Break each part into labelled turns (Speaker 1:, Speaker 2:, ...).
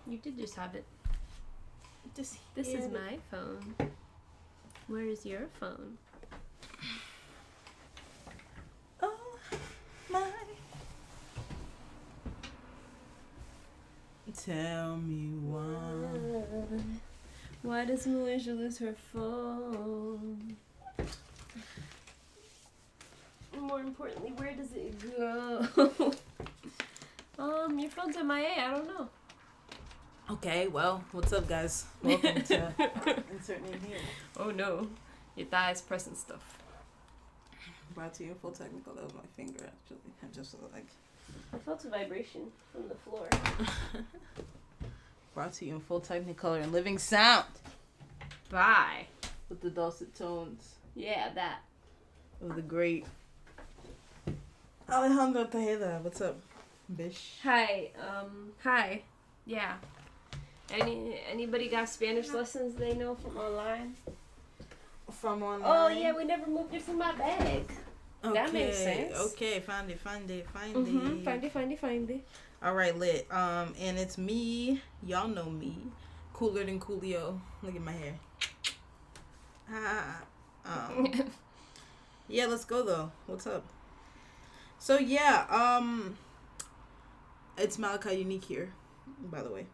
Speaker 1: You did just have it.
Speaker 2: This
Speaker 1: is my phone. Where is your phone?
Speaker 2: Oh my. Tell me why.
Speaker 1: Why does Malaysia lose her phone? More importantly, where does it go? Your phone's MIA. I don't know.
Speaker 2: Okay, well, what's up, guys? Welcome to Insert Name Here.
Speaker 1: Oh no, your thigh's pressing stuff.
Speaker 2: Brought to you in full technical of my finger, actually. I just like.
Speaker 1: I felt a vibration from the floor.
Speaker 2: Brought to you in full technicolor and living sound.
Speaker 1: Bye.
Speaker 2: With the dulcet tones.
Speaker 1: Yeah, that.
Speaker 2: Of the great Alejandro Tejeda. What's up, bish?
Speaker 1: Hi. Hi. Yeah. Anybody got Spanish lessons they know from online?
Speaker 2: From online?
Speaker 1: Oh, yeah, we never moved it from my bag.
Speaker 2: Okay.
Speaker 1: That makes sense.
Speaker 2: Okay, find it.
Speaker 1: Mm-hmm. Find it.
Speaker 2: All right, lit. And it's me. Y'all know me. Cooler than Coolio. Look at my hair. Yeah, let's go though. What's up? So yeah, it's Malachi Unique here, by the way.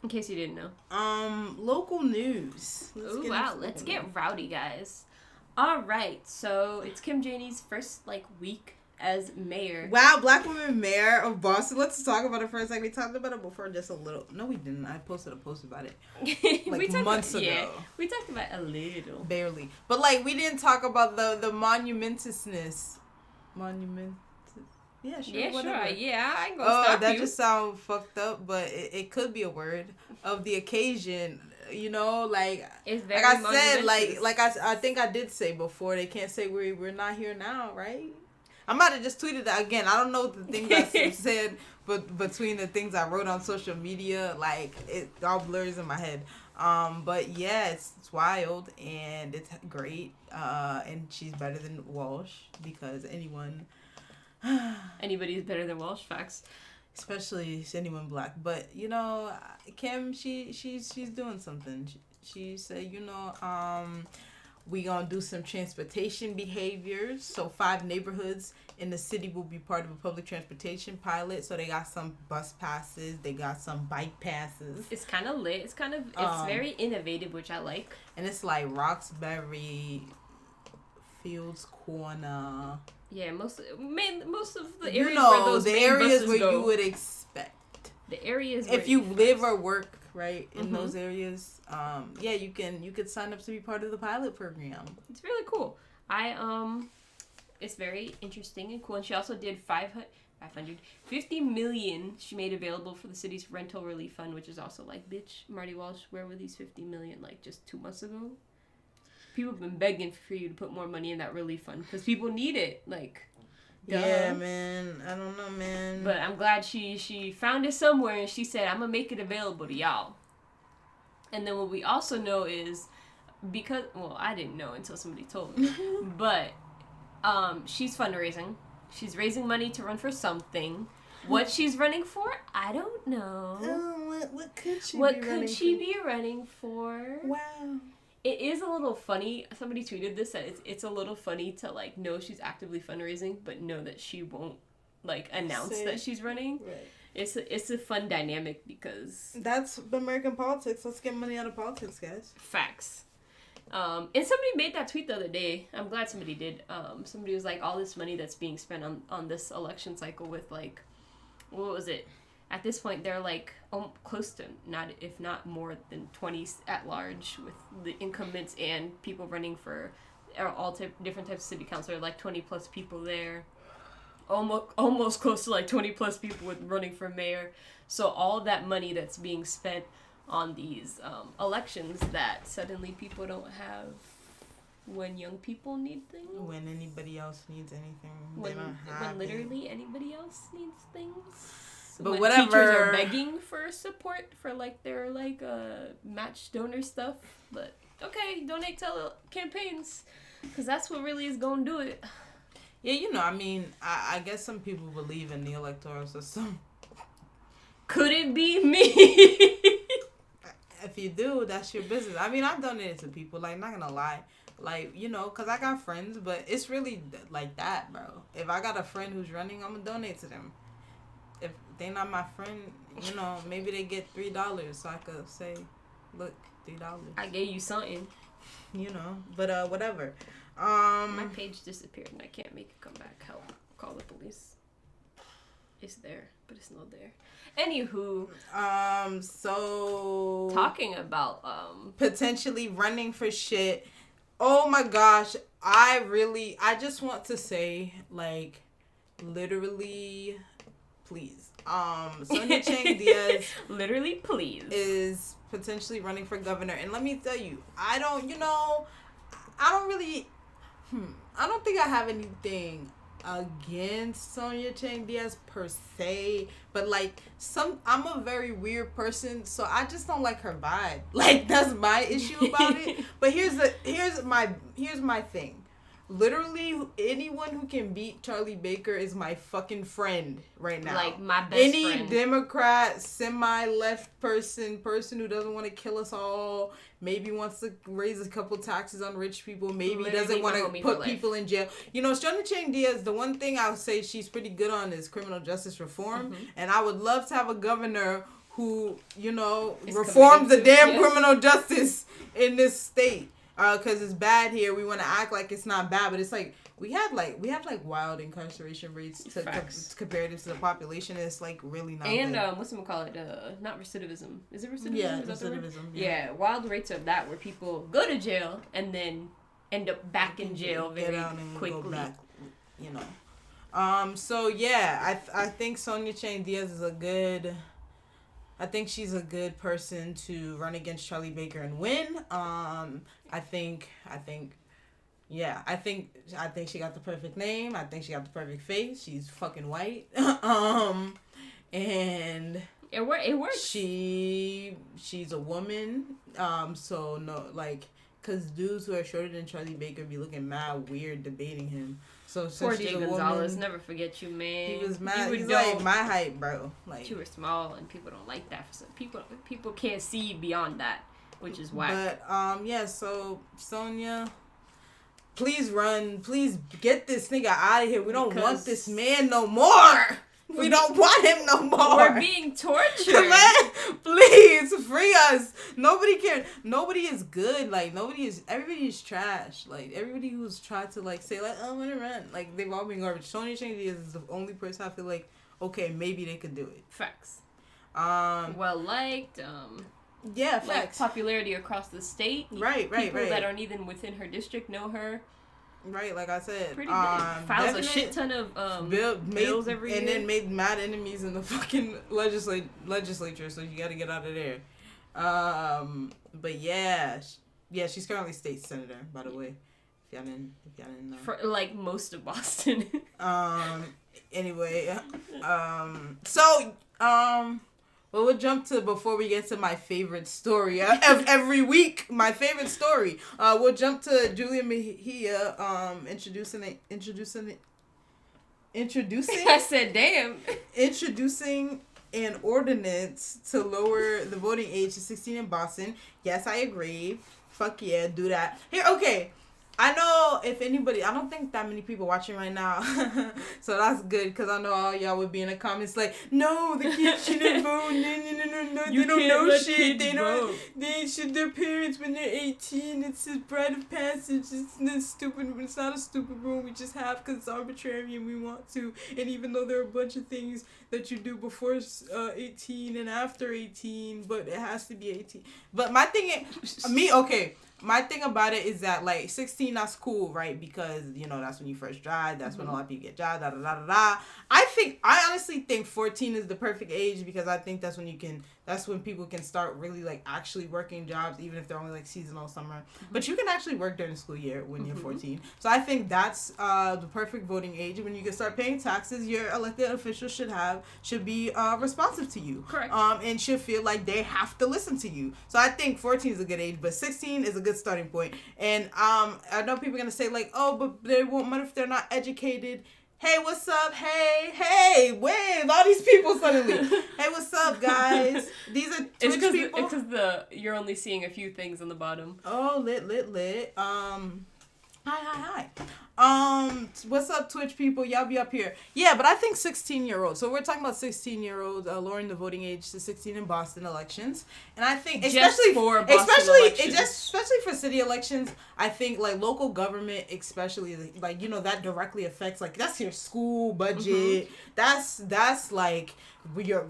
Speaker 1: In case you didn't know.
Speaker 2: Local news.
Speaker 1: Let's get rowdy, guys. All right, so it's Kim Janey's first week as mayor.
Speaker 2: Wow, Black woman mayor of Boston. Let's talk about it for a second. We talked about it before just a little. No, we didn't. I posted a post about it months ago. Yeah,
Speaker 1: we talked about it a little.
Speaker 2: Barely. But we didn't talk about the monumentousness. Yeah, sure.
Speaker 1: Yeah,
Speaker 2: whatever.
Speaker 1: Sure. Yeah, I ain't gonna stop
Speaker 2: that
Speaker 1: you.
Speaker 2: just sounds fucked up, but it could be a word of the occasion. You know,
Speaker 1: it's very
Speaker 2: like I said, I think I did say before, they can't say we're not here now, right? I might have just tweeted that again. I don't know the things I said, but between the things I wrote on social media, it all blurs in my head. But yeah, it's wild and it's great. And she's better than Walsh because
Speaker 1: anybody's better than Walsh, facts.
Speaker 2: Especially anyone black. But Kim, she's doing something. She said, we gonna do some transportation behaviors. So 5 neighborhoods in the city will be part of a public transportation pilot. So they got some bus passes, they got some bike passes.
Speaker 1: It's kind of lit. It's very innovative, which I like.
Speaker 2: And it's Roxbury, Fields Corner.
Speaker 1: Yeah, most of the areas where those
Speaker 2: the
Speaker 1: main
Speaker 2: areas
Speaker 1: buses
Speaker 2: where
Speaker 1: go.
Speaker 2: You would expect.
Speaker 1: The areas
Speaker 2: if you live or work in those areas, you could sign up to be part of the pilot program.
Speaker 1: It's really cool. It's very interesting and cool. And she also did 50 million she made available for the city's rental relief fund, which is also bitch, Marty Walsh, where were these 50 million just 2 months ago? People have been begging for you to put more money in that relief fund because people need it. Duh.
Speaker 2: Yeah, man. I don't know, man.
Speaker 1: But I'm glad she found it somewhere and she said, I'm going to make it available to y'all. And then what we also know is I didn't know until somebody told me, but she's fundraising. She's raising money to run for something. What she's running for, I don't know.
Speaker 2: Oh, what could she
Speaker 1: be running for?
Speaker 2: Wow.
Speaker 1: It is a little funny. Somebody tweeted this that it's a little funny to know she's actively fundraising, but know that she won't announce that she's running.
Speaker 2: Right.
Speaker 1: It's a fun dynamic because
Speaker 2: that's American politics. Let's get money out of politics, guys.
Speaker 1: Facts. And somebody made that tweet the other day. I'm glad somebody did. Somebody was all this money that's being spent on this election cycle with what was it? At this point, they're close to if not more than 20 at large with the incumbents and people running for all different types of city council. 20 plus people there, almost close to 20 plus people running for mayor. So all that money that's being spent on these elections that suddenly people don't have when young people need things.
Speaker 2: When anybody else needs anything,
Speaker 1: when literally
Speaker 2: it.
Speaker 1: Anybody else needs things.
Speaker 2: But
Speaker 1: when
Speaker 2: whatever.
Speaker 1: Teachers are begging for support for their match donor stuff. But okay, donate to campaigns because that's what really is gonna do it.
Speaker 2: Yeah, I guess some people believe in the electoral system.
Speaker 1: Could it be me?
Speaker 2: you do, that's your business. I mean, I've donated to people, like, not gonna lie. Like, you know, because I got friends, but it's really like that, bro. If I got a friend who's running, I'm gonna donate to them. If they not my friend, you know, maybe they get $3, so I could say, look, $3.
Speaker 1: I gave you something.
Speaker 2: You know, but whatever.
Speaker 1: My page disappeared and I can't make it come back. Help. Call the police. It's there, but it's not there. Anywho.
Speaker 2: So.
Speaker 1: Talking about,
Speaker 2: potentially running for shit. Oh my gosh. I just want to say, like, literally, please. Sonia Chang Diaz.
Speaker 1: Literally, please.
Speaker 2: Is potentially running for governor. And let me tell you, I don't think I have anything against Sonia Chang Diaz per se, but like I'm a very weird person, so I just don't like her vibe. Like, that's my issue about it. But here's my thing. Literally, anyone who can beat Charlie Baker is my fucking friend right now.
Speaker 1: Like, my best friend.
Speaker 2: Any Democrat, semi-left person who doesn't want to kill us all, maybe wants to raise a couple taxes on rich people, maybe literally doesn't want to put people in jail. You know, Sonia Chang Diaz, the one thing I would say she's pretty good on is criminal justice reform. Mm-hmm. And I would love to have a governor who, you know, reforms the damn criminal justice in this state. Because it's bad here. We want to act like it's not bad, but it's like we have wild incarceration rates comparative to the population. It's like really not. And
Speaker 1: good. Not recidivism. Is it recidivism?
Speaker 2: Yeah, recidivism.
Speaker 1: Yeah, wild rates of that where people go to jail and then end up back in jail very quickly. Go back,
Speaker 2: you know. So yeah, I think Sonia Chang Diaz is I think she's a good person to run against Charlie Baker and win. I think she got the perfect name. I think she got the perfect face. She's fucking white. And
Speaker 1: it works.
Speaker 2: She's a woman. So no, like, cause dudes who are shorter than Charlie Baker be looking mad weird debating him. So
Speaker 1: poor Jay Gonzalez, never forget you, man.
Speaker 2: He was mad. He's like my height, bro. Like,
Speaker 1: you were small, and people don't like that. So people can't see beyond that, which is whack.
Speaker 2: But yeah. So Sonia, please run. Please get this nigga out of here. We don't want this man no more. We don't want him no more.
Speaker 1: We're being tortured.
Speaker 2: Man, please free us. Nobody is good. Like, everybody is trash. Like, everybody who's tried to, like, say, like, oh, I'm gonna run. Like, they've all been garbage. Sonia Chang Diaz is the only person I feel like, okay, maybe they could do it.
Speaker 1: Facts. Well liked.
Speaker 2: Yeah, facts.
Speaker 1: Like, popularity across the state.
Speaker 2: Right.
Speaker 1: People that aren't even within her district know her.
Speaker 2: Right, like I said.
Speaker 1: Pretty big. Files a shit ton of bills every year.
Speaker 2: And then made mad enemies in the fucking legislature, so you gotta get out of there. But yeah, she's currently state senator, by the way. If y'all didn't know.
Speaker 1: For, like, most of Boston.
Speaker 2: Anyway, well, we'll jump to, before we get to my favorite story of every week, my favorite story. We'll jump to Julia Mejia, introducing.
Speaker 1: I said, damn.
Speaker 2: Introducing an ordinance to lower the voting age to 16 in Boston. Yes, I agree. Fuck yeah, do that. Here, okay. I know I don't think that many people watching right now, so that's good, because I know all y'all would be in the comments like, no, the kids shouldn't vote, no, they don't know shit, their parents when they're 18, it's a rite of passage, it's not a stupid rule we just have because it's arbitrary and we want to, and even though there are a bunch of things that you do before 18 and after 18, but it has to be 18, but my thing is, my thing about it is that, like, 16, that's cool, right? Because, you know, that's when you first drive. That's when a lot of people get jobs, da-da-da-da-da. I honestly think 14 is the perfect age, because I think that's when people can start really, like, actually working jobs, even if they're only, like, seasonal summer. Mm-hmm. But you can actually work during the school year when you're 14. So I think that's the perfect voting age. When you can start paying taxes, your elected officials should be responsive to you.
Speaker 1: Correct.
Speaker 2: And should feel like they have to listen to you. So I think 14 is a good age, but 16 is a good starting point. And I know people are going to say, like, oh, but they won't, what if they're not educated? Hey, what's up? Hey, wave! All these people suddenly. Hey, what's up, guys? These are Twitch people.
Speaker 1: It's because you're only seeing a few things on the bottom.
Speaker 2: Oh, lit. Hi. What's up, Twitch people? Y'all be up here. Yeah, but I think 16-year-olds. So we're talking about 16-year-olds lowering the voting age to 16 in Boston elections, and I think especially for city elections, I think like local government, especially like that directly affects like that's your school budget. Mm-hmm. That's like your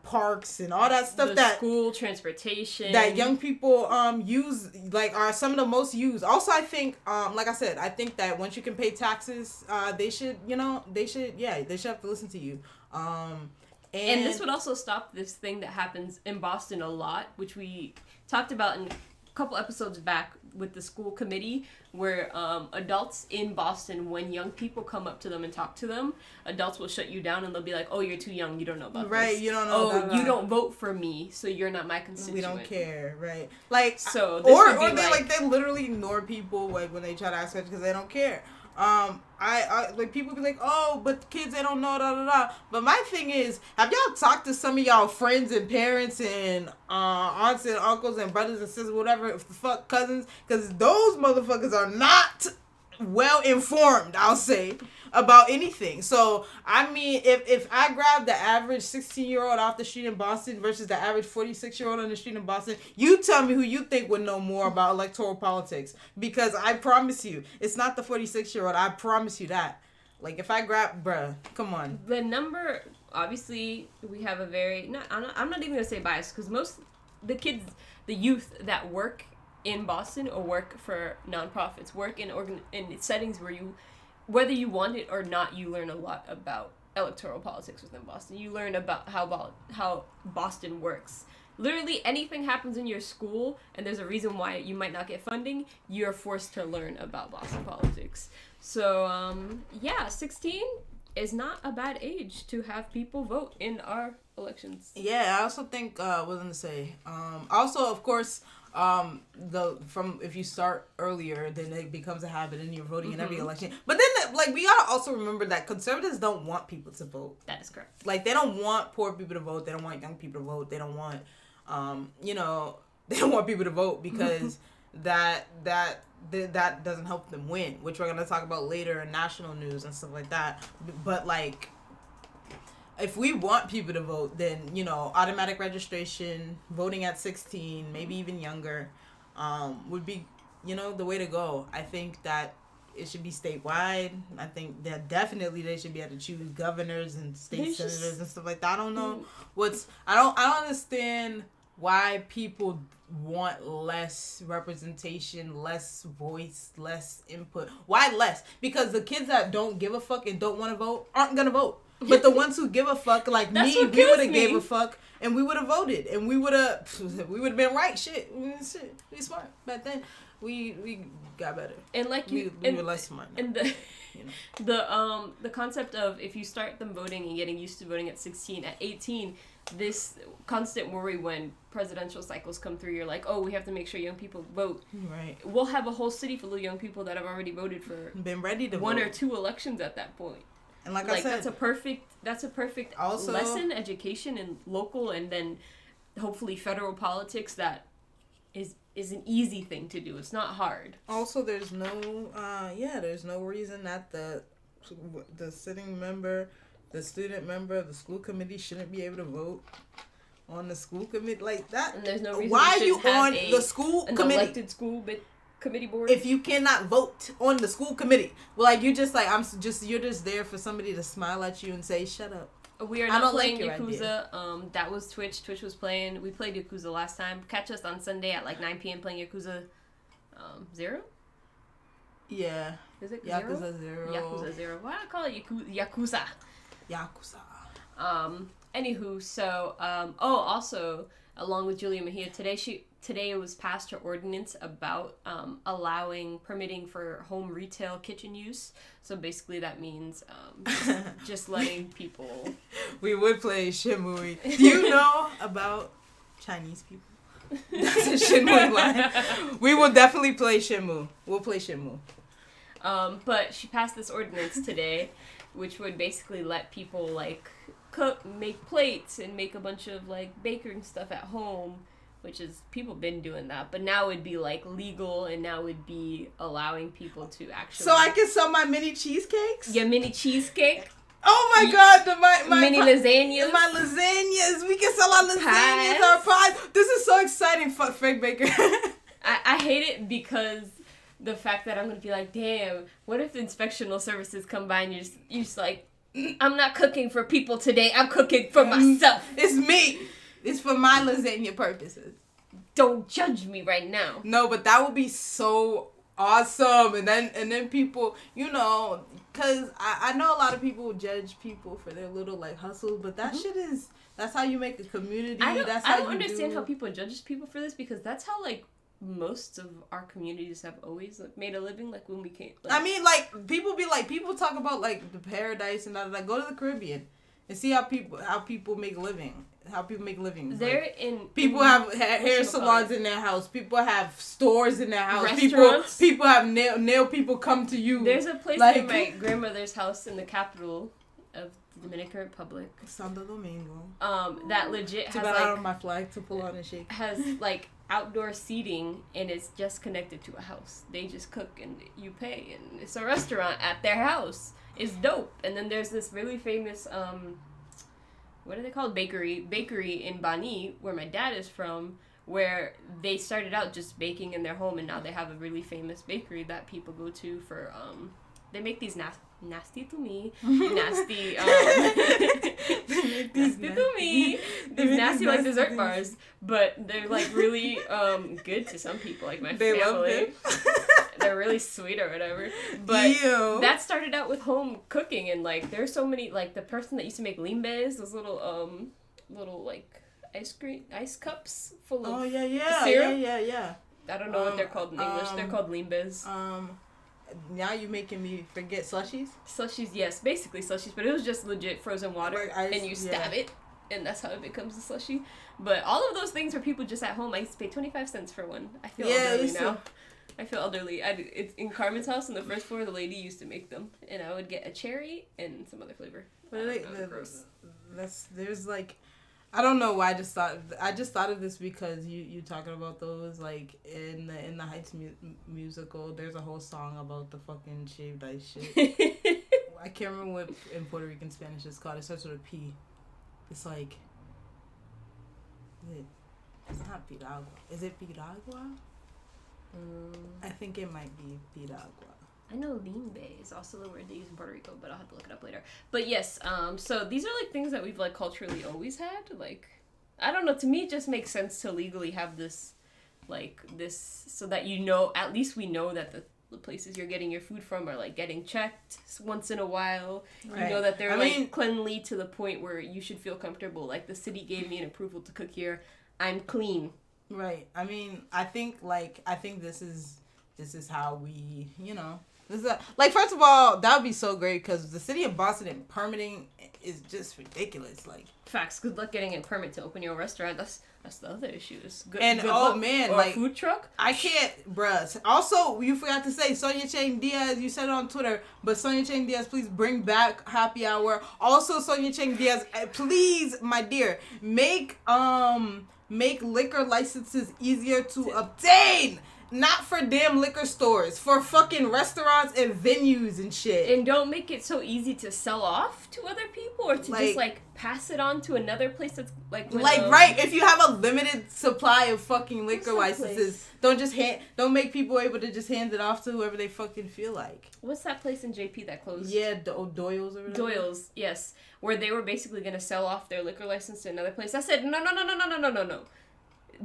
Speaker 2: parks and all that stuff that
Speaker 1: school transportation
Speaker 2: that young people use like are some of the most used. Also, I think like I said, I think that once you can pay taxes, they should have to listen to you. And
Speaker 1: this would also stop this thing that happens in Boston a lot, which we talked about in a couple episodes back with the school committee, where adults in Boston, when young people come up to them and talk to them, adults will shut you down and they'll be like, "Oh, you're too young. You don't know about
Speaker 2: right,
Speaker 1: this.
Speaker 2: You don't know.
Speaker 1: Oh, you don't vote for me, so you're not my constituent.
Speaker 2: We don't care, right? Like
Speaker 1: so,
Speaker 2: they literally ignore people like when they try to ask questions because they don't care. I like people be like, oh, but kids, they don't know, But my thing is, have y'all talked to some of y'all friends and parents and aunts and uncles and brothers and sisters, whatever the fuck, cousins? Because those motherfuckers are not well informed, I'll say, about anything. So I mean, if I grab the average 16-year-old off the street in Boston versus the average 46-year-old on the street in Boston, you tell me who you think would know more about electoral politics, because I promise you it's not the 46-year-old. I promise you that. Like if I grab, bruh, come on.
Speaker 1: The number, obviously we have a very I'm not even gonna say bias, because most the youth that work in Boston or work for nonprofits work in settings where whether you want it or not, you learn a lot about electoral politics within Boston. You learn about how Boston works. Literally anything happens in your school and there's a reason why you might not get funding, you're forced to learn about Boston politics. So, 16 is not a bad age to have people vote in our elections.
Speaker 2: Yeah, I also think, what was I going to say? Also, of course, if you start earlier, then it becomes a habit and you're voting in every election. But then we gotta also remember that conservatives don't want people to vote.
Speaker 1: That is correct.
Speaker 2: Like they don't want poor people to vote. They don't want young people to vote. They don't want they don't want people to vote because that doesn't help them win, which we're gonna talk about later in national news and stuff like that. But like, if we want people to vote, then, automatic registration, voting at 16, maybe even younger, would be, the way to go. I think that it should be statewide. I think that definitely they should be able to choose governors and state senators and stuff like that. I don't know I don't understand why people want less representation, less voice, less input. Why less? Because the kids that don't give a fuck and don't want to vote aren't gonna vote. But the ones who give a fuck, like me, we would have gave a fuck and we would have voted and we would have been right. Shit, we smart back then. We got better.
Speaker 1: And like
Speaker 2: we were less smart now.
Speaker 1: And the concept of if you start them voting and getting used to voting at 16, at 18, this constant worry when presidential cycles come through, you're like, oh, we have to make sure young people vote.
Speaker 2: Right.
Speaker 1: We'll have a whole city full of young people that have already voted for
Speaker 2: been ready to
Speaker 1: one
Speaker 2: vote.
Speaker 1: or two elections at that point.
Speaker 2: And like I said,
Speaker 1: that's a perfect
Speaker 2: also,
Speaker 1: lesson, education in local and then hopefully federal politics that is an easy thing to do. It's not hard.
Speaker 2: Also, there's no reason that the sitting member, the student member of the school committee shouldn't be able to vote on the school committee like that.
Speaker 1: And there's no reason
Speaker 2: why are you on the school committee?
Speaker 1: Elected school committee board
Speaker 2: if you cannot vote on the school committee. Like you're just like you're just there for somebody to smile at you and say shut up.
Speaker 1: We are not playing Yakuza. That was Twitch. Twitch was playing. We played Yakuza last time. Catch us on Sunday at like 9 p.m. playing Yakuza 0?
Speaker 2: Yeah.
Speaker 1: Is it
Speaker 2: Yakuza 0?
Speaker 1: Yakuza 0. Why do I call it Yakuza?
Speaker 2: Yakuza.
Speaker 1: Anywho, so also along with Julia Mejia today it was passed her ordinance about permitting for home retail kitchen use. So basically that means just letting people.
Speaker 2: We would play Shenmue. Do you know about Chinese people? That's a Shenmue line. We will definitely play Shenmue. We'll play Shenmue.
Speaker 1: But she passed this ordinance today which would basically let people like cook, make plates, and make a bunch of like baking stuff at home. Which is, people been doing that, but now it'd be like legal, and now it'd be allowing people to actually.
Speaker 2: So I can sell my mini cheesecakes.
Speaker 1: Your mini cheesecake.
Speaker 2: Oh my god, my
Speaker 1: mini lasagnas.
Speaker 2: My lasagnas. We can sell our lasagnas,
Speaker 1: Pies.
Speaker 2: our pies. This is so exciting. Fuck Frank Baker.
Speaker 1: I hate it because the fact that I'm gonna be like, damn, what if the inspectional services come by and you're just like, I'm not cooking for people today. I'm cooking for myself.
Speaker 2: It's me. It's for my lasagna purposes.
Speaker 1: Don't judge me right now.
Speaker 2: No, but that would be so awesome. And then people, you know, because I know a lot of people judge people for their little like hustles, but that shit is, that's how you make a community.
Speaker 1: I don't
Speaker 2: you
Speaker 1: understand how people judge people for this, because that's how like most of our communities have always like, made a living. Like when we came, like,
Speaker 2: I mean, like people talk about like the paradise and all that. Go to the Caribbean and see how people make a living. How people make livings.
Speaker 1: They're
Speaker 2: like, people have hair salons in their house. People have stores in their house.
Speaker 1: Restaurants.
Speaker 2: People have nail people come to you.
Speaker 1: There's a place
Speaker 2: like,
Speaker 1: in my grandmother's house in the capital of the Dominican Republic,
Speaker 2: Santo Domingo.
Speaker 1: That legit has
Speaker 2: like,
Speaker 1: like
Speaker 2: on my flag to pull on and shake.
Speaker 1: has like outdoor seating, and it's just connected to a house. They just cook and you pay, and it's a restaurant at their house. It's dope. And then there's this really famous what are they called? Bakery in Bani, where my dad is from, where they started out just baking in their home, and now they have a really famous bakery that people go to for, they make these nasty to me, nasty, nasty to me, these nasty like dessert bars, but they're like really, good to some people, like my family. They're really sweet or whatever, but that started out with home cooking, and like there's so many, like the person that used to make limbes, those little like ice cups full of syrup.
Speaker 2: Yeah.
Speaker 1: I don't know what they're called in English. They're called limbes.
Speaker 2: Now you're making me forget slushies.
Speaker 1: Slushies, yes, basically slushies, but it was just legit frozen water, and you stab it, and that's how it becomes a slushie. But all of those things were people just at home. I used to pay 25 cents for one. I feel elderly now. I feel elderly. It's in Carmen's house on the first floor. The lady used to make them, and I would get a cherry and some other flavor.
Speaker 2: There's like, I don't know why I just thought of this because you talking about those, like in the Heights musical. There's a whole song about the fucking shaved ice shit. I can't remember what in Puerto Rican Spanish it's called. It starts with a P. It's like, it's not piragua. Is it piragua? I think it might be piragua.
Speaker 1: I know limbe is also the word they use in Puerto Rico, but I'll have to look it up later. But yes, so these are like things that we've like culturally always had. Like, I don't know, to me it just makes sense to legally have this, like this, so that you know, at least we know that the places you're getting your food from are like getting checked once in a while. Right. You know that they're cleanly to the point where you should feel comfortable. Like the city gave me an approval to cook here. I'm clean.
Speaker 2: Right. I mean, I think this is how we, you know, this is like, first of all, that would be so great because the city of Boston and permitting is just ridiculous. Like,
Speaker 1: facts. Good luck getting a permit to open your restaurant. That's the other issue. Good
Speaker 2: luck. Man,
Speaker 1: or
Speaker 2: like,
Speaker 1: a food truck.
Speaker 2: I can't, bruh. Also, you forgot to say Sonia Chang Diaz. You said it on Twitter, but Sonia Chang Diaz, please bring back happy hour. Also, Sonia Chang Diaz, please, my dear, make liquor licenses easier to obtain. Not for damn liquor stores, for fucking restaurants and venues and shit.
Speaker 1: And don't make it so easy to sell off to other people or to just like pass it on to another place that's like
Speaker 2: right, if you have a limited supply of fucking liquor licenses, don't make people able to just hand it off to whoever they fucking feel like.
Speaker 1: What's that place in JP that closed?
Speaker 2: Yeah, Doyle's or whatever.
Speaker 1: Doyle's, yes, where they were basically going to sell off their liquor license to another place. I said no.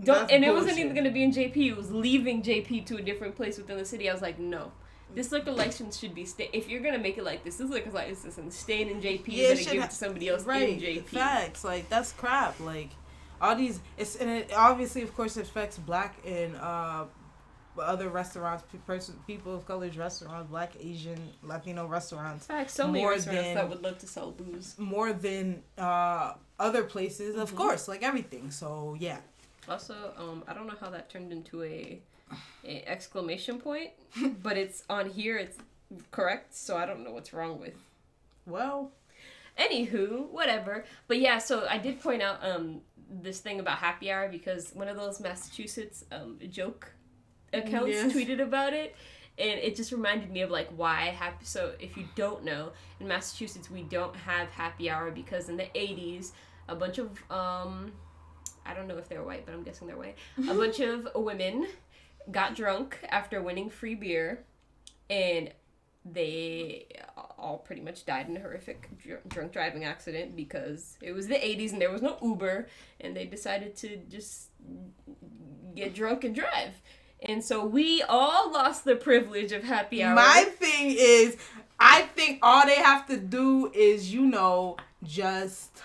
Speaker 1: Don't, and it wasn't even going to be in JP. It was leaving JP to a different place within the city. I was like, no. This liquor license should be if you're going to make it like this liquor license and staying in JP, you're going to give it to somebody else in JP.
Speaker 2: Facts. Like, that's crap. Like, all these, and it obviously, of course, affects black and other restaurants, people of color's restaurants, black, Asian, Latino restaurants.
Speaker 1: Facts. So many restaurants that would love to sell booze.
Speaker 2: More than other places, of course, like everything. So, yeah.
Speaker 1: Also, I don't know how that turned into a exclamation point, but it's on here. It's correct, so I don't know what's wrong with
Speaker 2: Well,
Speaker 1: anywho, whatever. But yeah, so I did point out this thing about happy hour because one of those Massachusetts joke accounts tweeted about it. And it just reminded me of, like, why happy... So, if you don't know, in Massachusetts, we don't have happy hour because in the 80s, a bunch of, I don't know if they're white, but I'm guessing they're white. A bunch of women got drunk after winning free beer, and they all pretty much died in a horrific drunk driving accident because it was the 80s and there was no Uber, and they decided to just get drunk and drive. And so we all lost the privilege of happy hour.
Speaker 2: My thing is, I think all they have to do is, just,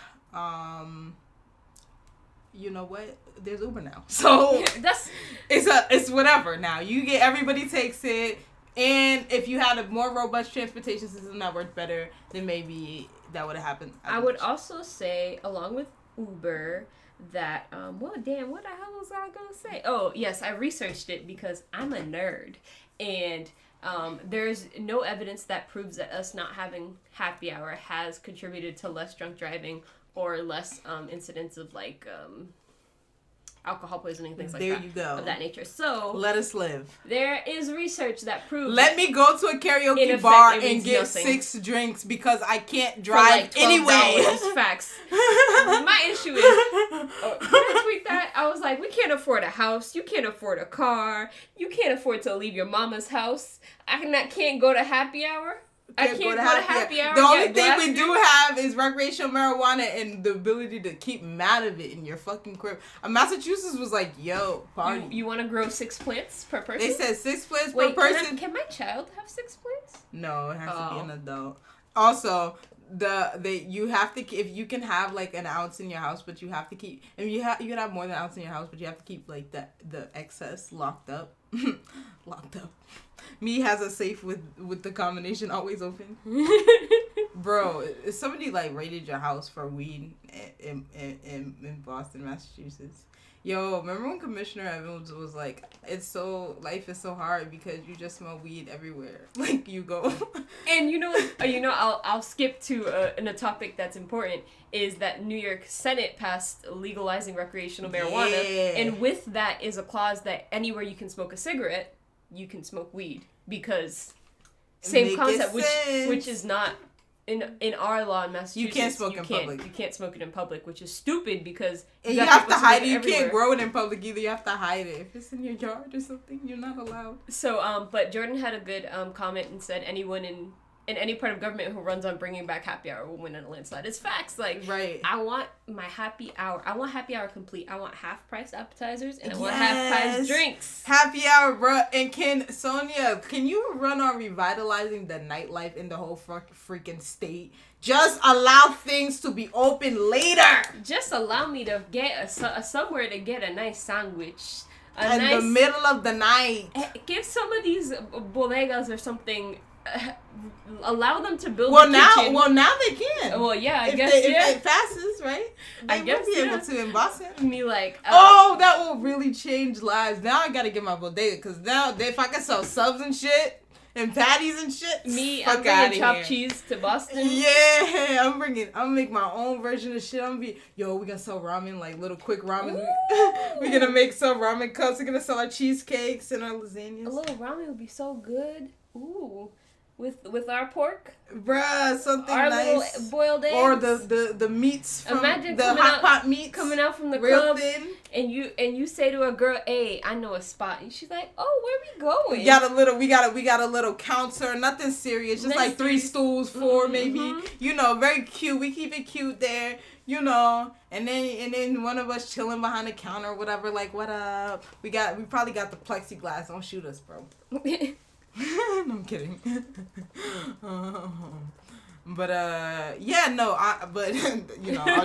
Speaker 2: you know what? There's Uber now. So it's whatever now. Everybody takes it. And if you had a more robust transportation system that worked better, then maybe that would have happened.
Speaker 1: I would also say, along with Uber, that what the hell was I gonna say? Oh yes, I researched it because I'm a nerd, and there's no evidence that proves that us not having happy hour has contributed to less drunk driving or less incidents of like alcohol poisoning, things like that. There you go. Of that nature. So
Speaker 2: let us live.
Speaker 1: There is research that proves.
Speaker 2: Let me go to a karaoke bar and get 6 drinks because I can't drive anyway.
Speaker 1: Facts. My issue is, when I tweet that, I was like, we can't afford a house. You can't afford a car. You can't afford to leave your mama's house. I can't go to happy hour. I can't go to happy hour.
Speaker 2: The only thing we do have is recreational marijuana and the ability to keep them out of it in your fucking crib. Massachusetts was like, yo, party.
Speaker 1: You want to grow 6 plants per person?
Speaker 2: They said 6 plants per person.
Speaker 1: Can my child have 6 plants?
Speaker 2: No, it has to be an adult. Also, you have to, if you can have like an ounce in your house, but you have to keep, and you can have more than an ounce in your house, but you have to keep like the excess locked up. Locked up. Me has a safe with the combination always open. Bro, if somebody like raided your house for weed in Boston, Massachusetts. Yo, remember when Commissioner Evans was like, life is so hard because you just smell weed everywhere. Like you go.
Speaker 1: And I'll skip to a topic that's important, is that New York Senate passed legalizing recreational marijuana. Yeah. And with that is a clause that anywhere you can smoke a cigarette, you can smoke weed, because same concept, which is not in our law in Massachusetts.
Speaker 2: You can't smoke in public.
Speaker 1: You can't smoke it in public, which is stupid because
Speaker 2: you have to hide it. You can't grow it in public either. You have to hide it. If it's in your yard or something, you're not allowed.
Speaker 1: So, but Jordan had a good comment and said anyone in any part of government who runs on bringing back happy hour will win in a landslide. It's facts. Like, right. I want my happy hour. I want happy hour complete. I want half-price appetizers and I want half-price drinks.
Speaker 2: Happy hour, bro. And can you run on revitalizing the nightlife in the whole freaking state? Just allow things to be open later.
Speaker 1: Just allow me to get somewhere to get a nice sandwich.
Speaker 2: In the middle of the night.
Speaker 1: Give some of these bodegas or something. Allow them to build
Speaker 2: Well, now they can.
Speaker 1: Well, yeah,
Speaker 2: if it passes, right? They will be able to in Boston.
Speaker 1: Me like...
Speaker 2: that will really change lives. Now I gotta get my bodega, because now if I can sell subs and shit, and patties and shit,
Speaker 1: I'm bringing chopped cheese to Boston.
Speaker 2: Yeah, I'm gonna make my own version of shit. I'm gonna be, we gonna sell ramen, like little quick ramen. We're gonna make some ramen cups. We're gonna sell our cheesecakes and our lasagnas.
Speaker 1: A little ramen would be so good. Ooh. With our pork,
Speaker 2: bruh, something
Speaker 1: our
Speaker 2: nice,
Speaker 1: little boiled eggs,
Speaker 2: or the meats from the hot pot meats
Speaker 1: coming out from the
Speaker 2: real
Speaker 1: club,
Speaker 2: thin.
Speaker 1: And you say to a girl, "Hey, I know a spot," and she's like, "Oh, where we going?"
Speaker 2: We got a little counter, nothing serious, just like 3 stools, 4 maybe. Very cute. We keep it cute there. And then one of us chilling behind the counter or whatever. Like, what up? We probably got the plexiglass. Don't shoot us, bro. I'm kidding. But all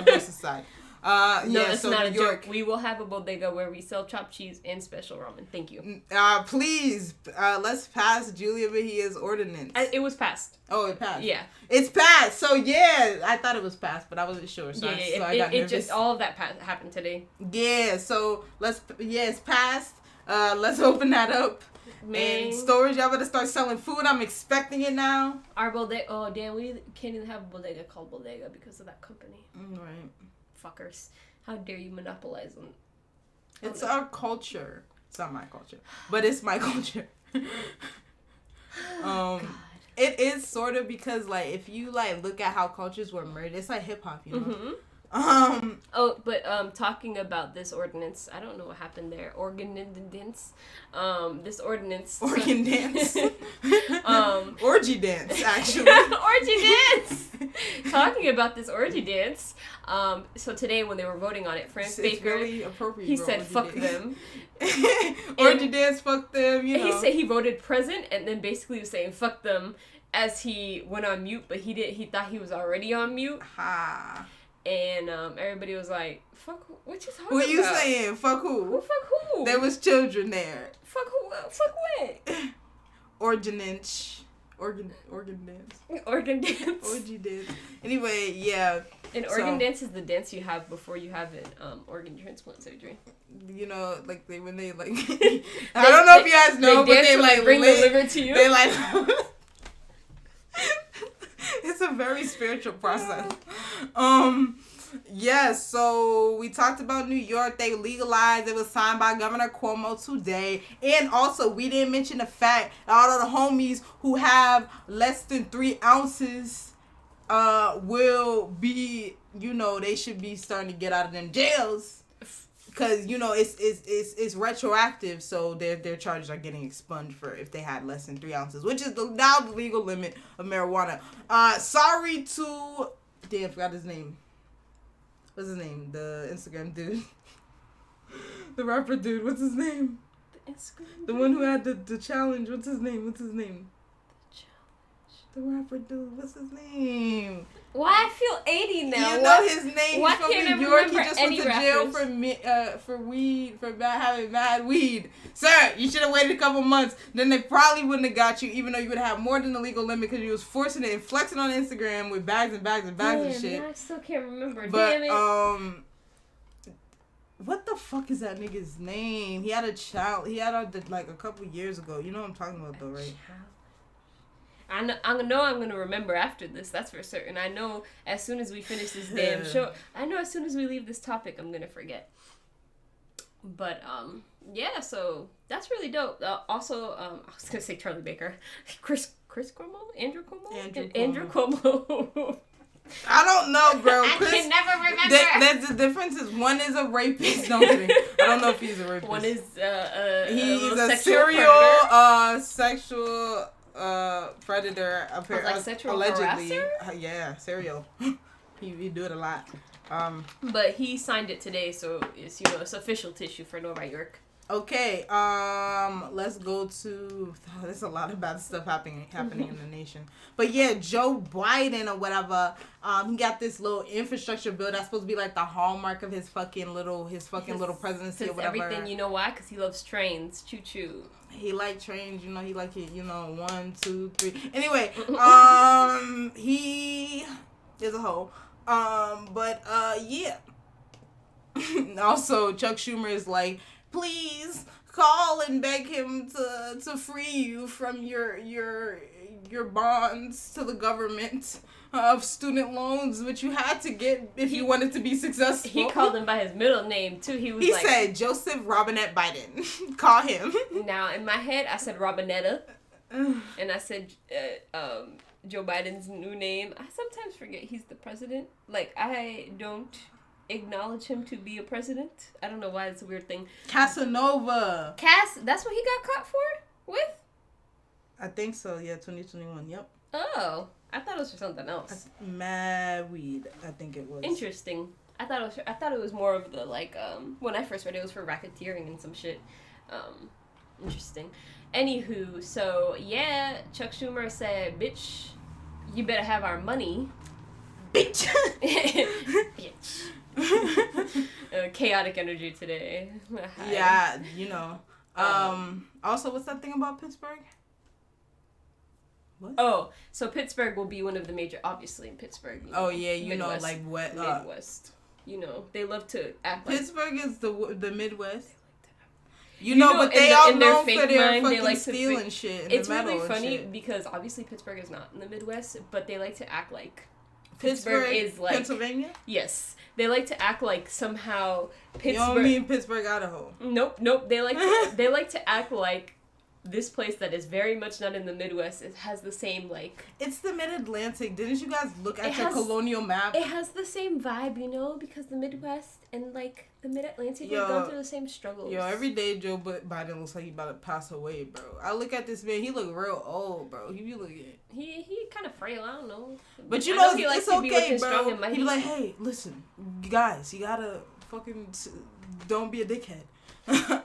Speaker 2: jokes aside.
Speaker 1: It's not a joke. We will have a bodega where we sell chopped cheese and special ramen. Thank you.
Speaker 2: Please, let's pass Julia Mejia's ordinance.
Speaker 1: It was passed.
Speaker 2: Oh, it passed.
Speaker 1: Yeah,
Speaker 2: it's passed. So I thought it was passed, but I wasn't sure. So I got nervous.
Speaker 1: All of that happened today.
Speaker 2: Yeah. So it's passed. Let's open that up.
Speaker 1: Man.
Speaker 2: And stores, y'all better start selling food. I'm expecting it now.
Speaker 1: Our bodega. Oh damn, we can't even have a bodega called bodega because of that company.
Speaker 2: Right.
Speaker 1: Fuckers. How dare you monopolize them?
Speaker 2: It's our culture. It's not my culture, but it's my culture.
Speaker 1: God.
Speaker 2: It is sort of because like if you like look at how cultures were merged, it's like hip hop, you know.
Speaker 1: Mm-hmm. Talking about this ordinance, I don't know what happened there. This ordinance.
Speaker 2: Organ dance. Orgy dance, actually.
Speaker 1: Orgy dance. Talking about this orgy dance. So today when they were voting on it, Frank Baker,
Speaker 2: really appropriate.
Speaker 1: he said, "Fuck them."
Speaker 2: Orgy dance, fuck them. You know.
Speaker 1: He said he voted present, and then basically was saying "fuck them" as he went on mute, but he did. He thought he was already on mute.
Speaker 2: Ha.
Speaker 1: And everybody was like, "Fuck, what you talking about?
Speaker 2: What you saying? Fuck who?
Speaker 1: Who fuck who?
Speaker 2: There was children there.
Speaker 1: Fuck who? Fuck what?
Speaker 2: Ordinance. Organ dance.
Speaker 1: Organ dance.
Speaker 2: Orgy dance. Anyway, yeah.
Speaker 1: An organ dance is the dance you have before you have an organ transplant surgery.
Speaker 2: You know, like when they like. I don't know if you guys know, but they like
Speaker 1: bring the liver to you.
Speaker 2: They like. It's a very spiritual process. Yes, so we talked about New York. They legalized. It was signed by Governor Cuomo today. And also, we didn't mention the fact that all of the homies who have less than 3 ounces will be, you know, they should be starting to get out of them jails. Because, you know, it's retroactive, so their charges are getting expunged for if they had less than 3 ounces, which is now the legal limit of marijuana. Sorry to... Damn, I forgot his name. What's his name? The Instagram dude. The rapper dude. What's his name?
Speaker 1: The Instagram
Speaker 2: The one who had the challenge. What's his name?
Speaker 1: The challenge.
Speaker 2: The rapper dude. What's his name?
Speaker 1: Why I feel 80 now?
Speaker 2: You know his name.
Speaker 1: Why
Speaker 2: He's from
Speaker 1: can't I
Speaker 2: New York. He
Speaker 1: remember
Speaker 2: just went
Speaker 1: any
Speaker 2: to jail
Speaker 1: rappers?
Speaker 2: for weed, for having mad weed. Sir, you should have waited a couple months. Then they probably wouldn't have got you, even though you would have more than the legal limit because you was forcing it and flexing on Instagram with bags and bags and bags of shit.
Speaker 1: I still can't remember.
Speaker 2: But,
Speaker 1: Damn it.
Speaker 2: what the fuck is that nigga's name? He had a child. He had like a couple years ago. You know what I'm talking about though, right?
Speaker 1: I know I'm gonna remember after this. That's for certain. I know as soon as we finish this damn show. I know as soon as we leave this topic, I'm gonna forget. But yeah. So that's really dope. Also, I was gonna say Charlie Baker, Chris Cuomo, Andrew Cuomo.
Speaker 2: I don't know, bro.
Speaker 1: I can never remember.
Speaker 2: That's the difference. Is one is a rapist. No, I'm kidding. I don't know if he's a rapist.
Speaker 1: One is
Speaker 2: he's a sexual predator.
Speaker 1: Like sexual
Speaker 2: allegedly.
Speaker 1: harasser?
Speaker 2: Yeah, serial. he do it a lot.
Speaker 1: But he signed it today, so it's it's official tissue for Nova York.
Speaker 2: Okay, let's go to... there's a lot of bad stuff happening in the nation. But yeah, Joe Biden or whatever, he got this little infrastructure bill that's supposed to be like the hallmark of his fucking little presidency or whatever.
Speaker 1: Everything, you know why? Because he loves trains. Choo-choo.
Speaker 2: He like trains, you know, he like it, 1, 2, 3. Anyway, he is a hoe. Yeah. Also, Chuck Schumer is like, please call and beg him to free you from your bonds to the government of student loans, which you had to get if you wanted to be successful.
Speaker 1: He called him by his middle name too. He
Speaker 2: said Joseph Robinette Biden. Call him.
Speaker 1: Now in my head, I said Robinetta, and I said Joe Biden's new name. I sometimes forget he's the president. Like I don't acknowledge him to be a president. I don't know why it's a weird thing.
Speaker 2: Casanova.
Speaker 1: That's what he got caught for with?
Speaker 2: I think so, yeah, 2021, yep.
Speaker 1: Oh, I thought it was for something else.
Speaker 2: Mad weed, I think it was.
Speaker 1: Interesting. I thought it was more of the when I first read it was for racketeering and some shit. Interesting. Anywho, so yeah, Chuck Schumer said, "Bitch, you better have our money."
Speaker 2: Bitch.
Speaker 1: Bitch. Chaotic energy today.
Speaker 2: Yeah, also, what's that thing about Pittsburgh? What?
Speaker 1: Oh, so Pittsburgh will be one of the major, obviously in Pittsburgh.
Speaker 2: Oh yeah,
Speaker 1: Midwest,
Speaker 2: like what?
Speaker 1: Midwest. They love to act like
Speaker 2: Pittsburgh is the Midwest. You know, but they all known for their
Speaker 1: mind,
Speaker 2: fucking
Speaker 1: they like
Speaker 2: stealing shit.
Speaker 1: It's really funny because obviously Pittsburgh is not in the Midwest, but they like to act like Pittsburgh is like
Speaker 2: Pennsylvania.
Speaker 1: Yes, they like to act like somehow Pittsburgh.
Speaker 2: You don't mean Pittsburgh, Idaho?
Speaker 1: Nope. They like to act like this place that is very much not in the Midwest. It has the same like.
Speaker 2: It's the Mid-Atlantic. Didn't you guys look at your colonial map?
Speaker 1: It has the same vibe, you know, because the Midwest and like the Mid-Atlantic have gone through the same struggles.
Speaker 2: Every day Joe Biden looks like he about to pass away, bro. I look at this man, he look real old, bro. He be looking.
Speaker 1: He kind of frail. I don't know.
Speaker 2: But you know,
Speaker 1: he likes
Speaker 2: it's
Speaker 1: to be
Speaker 2: okay,
Speaker 1: strong
Speaker 2: bro.
Speaker 1: and mighty.
Speaker 2: He be like, hey, listen, guys, you gotta fucking don't be a dickhead.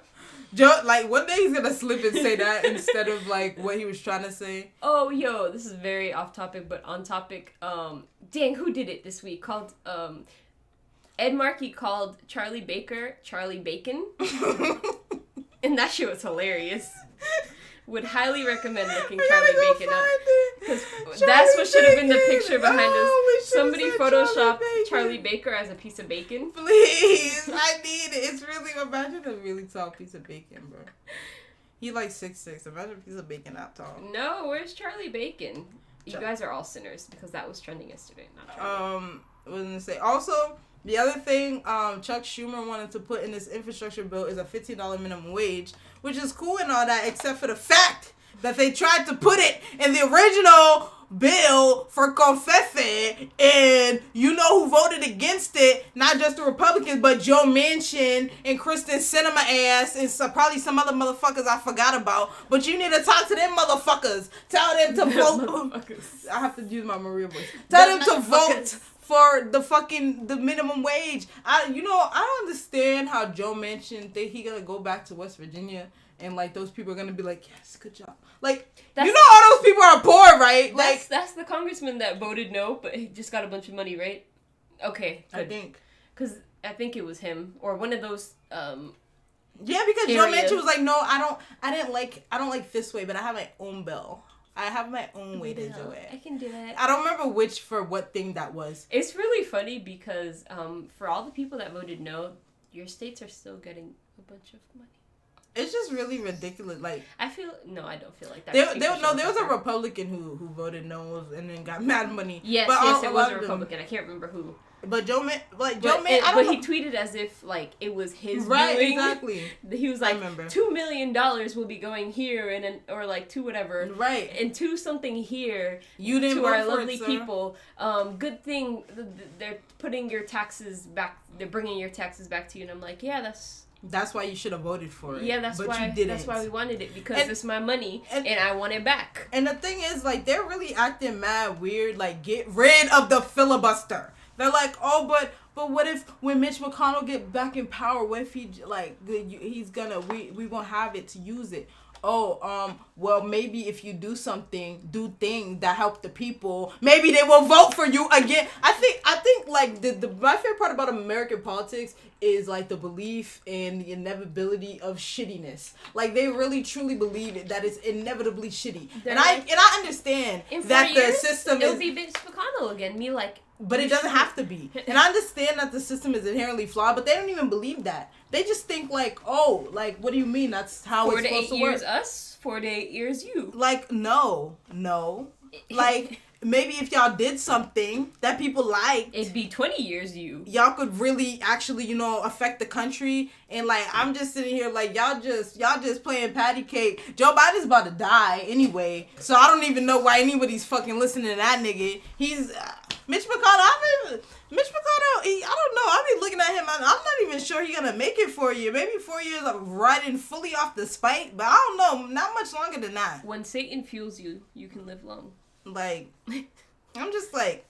Speaker 2: Joe, like, one day he's gonna slip and say that instead of like what he was trying to say.
Speaker 1: Oh, yo, this is very off topic, but on topic. Dang, who did it this week? Called Ed Markey called Charlie Baker Charlie Bacon, and that shit was hilarious. Would highly recommend looking Charlie Bacon up because that's what should have been the picture behind us. Somebody photoshopped Charlie Baker as a piece of bacon.
Speaker 2: Please, I need it. It's really, imagine a really tall piece of bacon, bro. He like 6'6". Imagine a piece of bacon that tall.
Speaker 1: No, where's Charlie Bacon? You guys are all sinners because that was trending yesterday. Not trending.
Speaker 2: What was I gonna say? Also, the other thing Chuck Schumer wanted to put in this infrastructure bill is a $15 minimum wage, which is cool and all that, except for the fact that they tried to put it in the original bill for Covfefe, and you know who voted against it? Not just the Republicans, but Joe Manchin and Kristen Sinema ass, and probably some other motherfuckers I forgot about. But you need to talk to them motherfuckers. Tell them to vote. I have to use my Maria voice. Tell them to vote for the minimum wage. I don't understand how Joe Manchin think he gonna go back to West Virginia and like those people are gonna be like, yes, good job. Like, you know, all those people are poor, right? Like,
Speaker 1: that's the congressman that voted no, but he just got a bunch of money, right? Okay, good.
Speaker 2: I think
Speaker 1: because I think it was him or one of those.
Speaker 2: Yeah, because Joe Manchin was like, no, I don't like this way, but I have my own bill. I have my own way to do it.
Speaker 1: I can do it.
Speaker 2: I don't remember what thing that was.
Speaker 1: It's really funny because for all the people that voted no, your states are still getting a bunch of money.
Speaker 2: It's just really ridiculous. Like,
Speaker 1: I don't feel like that.
Speaker 2: There was a Republican who voted no and then got mad money.
Speaker 1: Yes, it was a Republican. I can't remember who.
Speaker 2: But Joe Manchin,
Speaker 1: but he tweeted as if like it was his doing.
Speaker 2: Exactly.
Speaker 1: He was like, $2 million will be going here or like to whatever,
Speaker 2: right,
Speaker 1: and to something here.
Speaker 2: You didn't
Speaker 1: to
Speaker 2: vote
Speaker 1: our
Speaker 2: for
Speaker 1: lovely
Speaker 2: it, sir.
Speaker 1: people. Good thing they're putting your taxes back. They're bringing your taxes back to you, and I'm like, yeah, that's
Speaker 2: why you should have voted for it.
Speaker 1: Yeah, that's why.
Speaker 2: You didn't.
Speaker 1: That's why we wanted it because it's my money and I want it back.
Speaker 2: And the thing is, like, they're really acting mad weird. Like, get rid of the filibuster. They're like, oh, but what if when Mitch McConnell get back in power, what if we gonna have it to use it? Oh, well, maybe if you do things that help the people, maybe they will vote for you again. I think like my favorite part about American politics is like the belief in the inevitability of shittiness. Like they really truly believe it, that it's inevitably shitty. And I understand that the system
Speaker 1: it'll be Mitch McConnell again. Me like.
Speaker 2: But it doesn't have to be. And I understand that the system is inherently flawed, but they don't even believe that. They just think like, oh, like, what do you mean? That's how it's supposed to work.
Speaker 1: 4 to 8 years us, 4 to 8 years you.
Speaker 2: Like, no. Like, maybe if y'all did something that people liked,
Speaker 1: it'd be 20 years you.
Speaker 2: Y'all could really actually, affect the country. And like, I'm just sitting here like, y'all just playing patty cake. Joe Biden's about to die anyway. So I don't even know why anybody's fucking listening to that nigga. He's... Mitch McConnell, I don't know. I'll be looking at him. I'm not even sure he's going to make it 4 years. Maybe 4 years of riding fully off the spike. But I don't know. Not much longer than that.
Speaker 1: When Satan fuels you, you can live long.
Speaker 2: Like, I'm just like,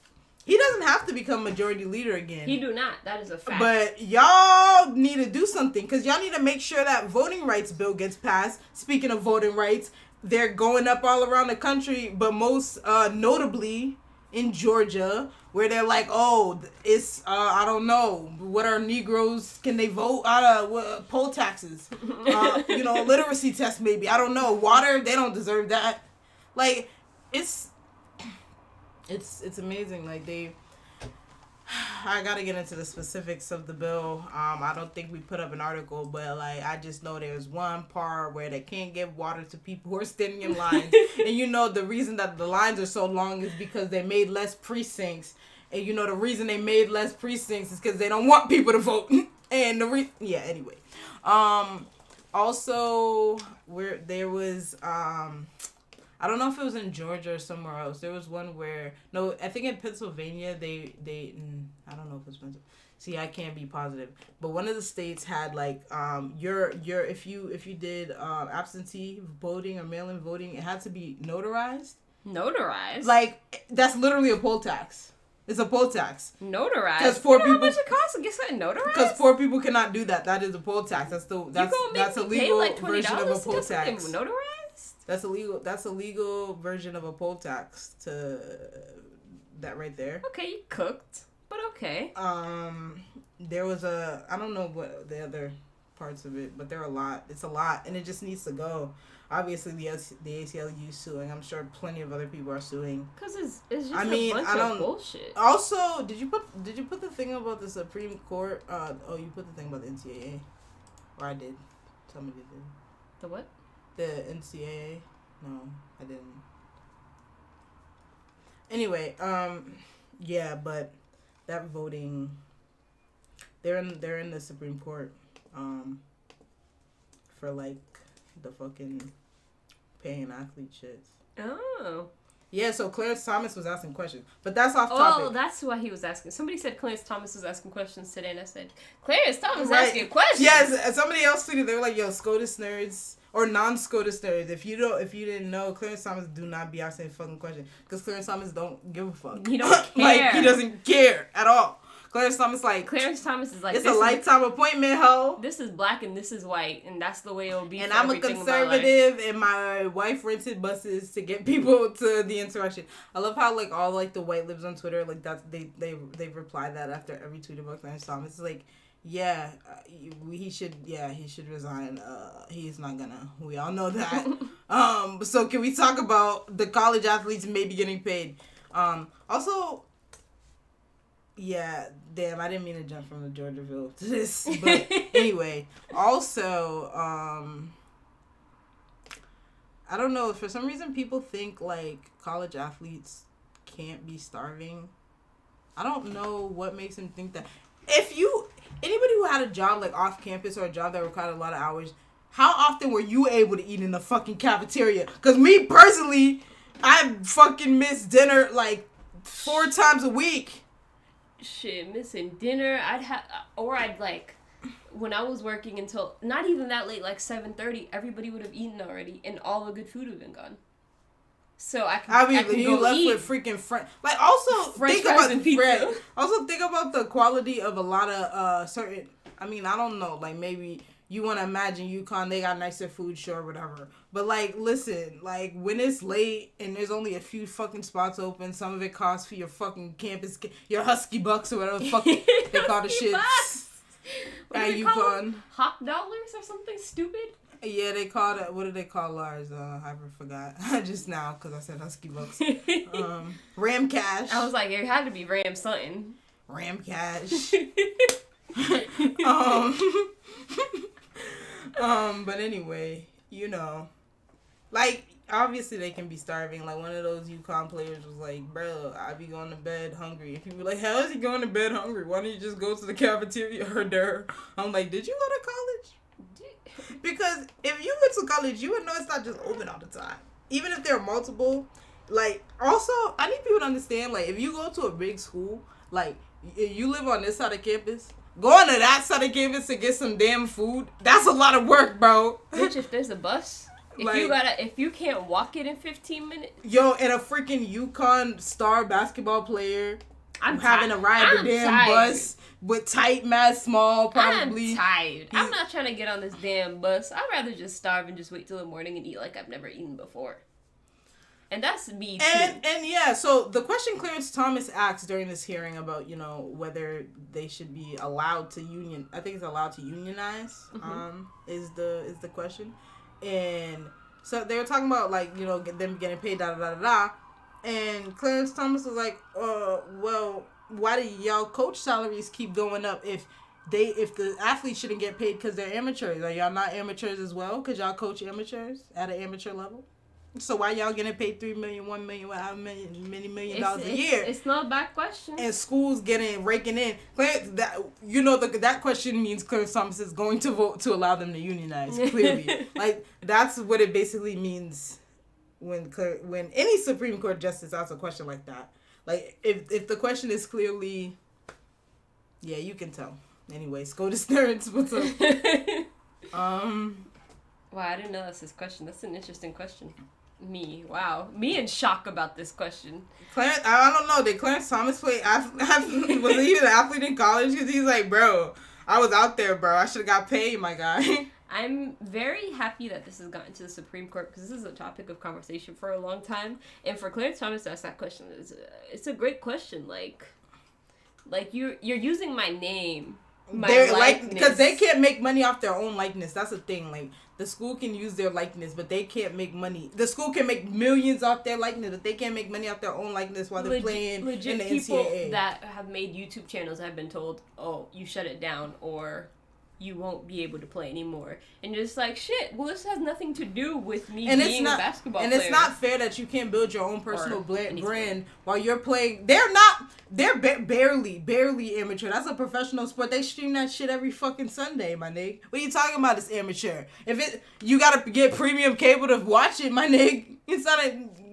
Speaker 2: he doesn't have to become majority leader again.
Speaker 1: He do not. That is a fact.
Speaker 2: But y'all need to do something. Because y'all need to make sure that voting rights bill gets passed. Speaking of voting rights, they're going up all around the country. But most notably... in Georgia, where they're like, oh, it's, I don't know, what are Negroes, can they vote? Poll taxes, literacy test maybe, I don't know, water, they don't deserve that. Like, it's amazing, like, I gotta get into the specifics of the bill. I don't think we put up an article, but like I just know there's one part where they can't give water to people who are standing in lines, and you know the reason that the lines are so long is because they made less precincts, and you know the reason they made less precincts is because they don't want people to vote, and anyway, also where there was I don't know if it was in Georgia or somewhere else. There was one where I think in Pennsylvania they I don't know if it's Pennsylvania. See, I can't be positive, but one of the states had like your if you did absentee voting or mail-in voting, it had to be notarized.
Speaker 1: Notarized.
Speaker 2: Like that's literally a poll tax. It's a poll tax.
Speaker 1: Notarized.
Speaker 2: Because poor people.
Speaker 1: How much it costs to get something notarized?
Speaker 2: Because poor people cannot do that. That is a poll tax. That's a legal
Speaker 1: like
Speaker 2: version of a poll tax.
Speaker 1: Notarized.
Speaker 2: That's a legal version of a poll tax to that right there.
Speaker 1: Okay, you cooked, but okay.
Speaker 2: There was I don't know what the other parts of it, but there are a lot. It's a lot, and it just needs to go. Obviously, the ACLU is suing. I'm sure plenty of other people are suing.
Speaker 1: Cause it's just a bunch of bullshit.
Speaker 2: Also, did you put the thing about the Supreme Court? You put the thing about the NCAA, or I did. Somebody did.
Speaker 1: The what?
Speaker 2: The NCAA? No, I didn't. Anyway, yeah, but that voting, they're in the Supreme Court, for like the fucking paying athlete shits.
Speaker 1: Oh.
Speaker 2: Yeah, so Clarence Thomas was asking questions, but that's off topic.
Speaker 1: Oh, that's why he was asking. Somebody said Clarence Thomas was asking questions today, and I said, Clarence Thomas asking questions?
Speaker 2: Yes, somebody else tweeted, they were like, yo, SCOTUS nerds, or non-SCOTUS nerds, if you didn't know, Clarence Thomas do not be asking fucking questions, because Clarence Thomas don't give a fuck.
Speaker 1: He don't care.
Speaker 2: Like, he doesn't care at all. Clarence Thomas is like, it's a lifetime appointment, ho.
Speaker 1: This is black and this is white, and that's the way it'll be.
Speaker 2: And I'm a conservative, and my wife rented buses to get people to the insurrection. I love how like all like the white libs on Twitter like that's they reply that after every tweet about Clarence Thomas. It's like, yeah, he should resign. He's not gonna. We all know that. So can we talk about the college athletes maybe getting paid? Also. Yeah, damn, I didn't mean to jump from the Georgiaville to this. But anyway, also, I don't know, for some reason people think, like, college athletes can't be starving. I don't know what makes them think that. Anybody who had a job, like, off campus or a job that required a lot of hours, how often were you able to eat in the fucking cafeteria? Because me, personally, I fucking miss dinner, like, 4 times a week.
Speaker 1: Shit, missing dinner. I'd like, when I was working until not even that late, like 7:30, everybody would have eaten already, and all the good food would have been gone. So I can
Speaker 2: you
Speaker 1: go
Speaker 2: left
Speaker 1: eat.
Speaker 2: with freaking like also
Speaker 1: French
Speaker 2: think
Speaker 1: fries
Speaker 2: about
Speaker 1: and pizza.
Speaker 2: Also think about the quality of a lot of certain. I mean, I don't know, like maybe. You want to imagine UConn, they got nicer food, sure, whatever. But, like, listen, like, when it's late and there's only a few fucking spots open, some of it costs for your fucking campus, your Husky Bucks or whatever the fuck they call the shit at UConn.
Speaker 1: Hot dollars or something stupid?
Speaker 2: Yeah, they call it, what do they call ours? I forgot. Just now, because I said Husky Bucks. Ram Cash.
Speaker 1: I was like, it had to be Ram something.
Speaker 2: Ram Cash. But anyway, you know, like, obviously they can be starving. Like, one of those UConn players was like, bro, I be going to bed hungry. And people were like, how is he going to bed hungry? Why don't you just go to the cafeteria or there? I'm like, did you go to college? Because if you went to college, you would know it's not just open all the time. Even if there are multiple, like, also, I need people to understand, like, if you go to a big school, like, if you live on this side of campus, going to that side of campus to get some damn food, that's a lot of work, bro.
Speaker 1: Bitch, if there's a bus, if you can't walk it in 15 minutes.
Speaker 2: Yo, and a freaking UConn star basketball player having to ride the damn bus with tight, mad, small, probably.
Speaker 1: I'm tired. I'm not trying to get on this damn bus. I'd rather just starve and just wait till the morning and eat like I've never eaten before. And that's me, too.
Speaker 2: And yeah, so the question Clarence Thomas asked during this hearing about, you know, whether they should be allowed to I think it's allowed to unionize, is the question. And so they were talking about, like, you know, them getting paid, da-da-da-da-da. And Clarence Thomas was like, well, y'all coach salaries keep going up if the athletes shouldn't get paid because they're amateurs? Are y'all not amateurs as well? Because y'all coach amateurs at an amateur level? So why y'all getting paid $3 million, $1 million, however many million dollars a year?
Speaker 1: It's not a bad question.
Speaker 2: And schools raking in. That question means Clarence Thomas is going to vote to allow them to unionize. Clearly, like that's what it basically means when any Supreme Court justice asks a question like that. Like if the question is clearly, yeah, you can tell. Anyways, go to Stearns. What's up?
Speaker 1: Wow, I didn't know that's his question. That's an interesting question. Me in shock about this question.
Speaker 2: Clarence, I don't know. Did Clarence Thomas play? Was he even an athlete in college? Because he's like, bro, I was out there, bro. I should have got paid, my guy.
Speaker 1: I'm very happy that this has gotten to the Supreme Court because this is a topic of conversation for a long time. And for Clarence Thomas to ask that question, it's a great question. Like you're using my name.
Speaker 2: Because they can't make money off their own likeness. That's the thing. Like, the school can use their likeness, but they can't make money. The school can make millions off their likeness, but they can't make money off their own likeness while they're playing in the
Speaker 1: people
Speaker 2: NCAA.
Speaker 1: That have made YouTube channels have been told, oh, you shut it down, or you won't be able to play anymore. And you're just like, shit, well, this has nothing to do with me being a basketball player.
Speaker 2: And it's not fair that you can't build your own personal brand while you're playing. They're barely amateur. That's a professional sport. They stream that shit every fucking Sunday, my nigga. What are you talking about? It's amateur. You gotta get premium cable to watch it, my nigga.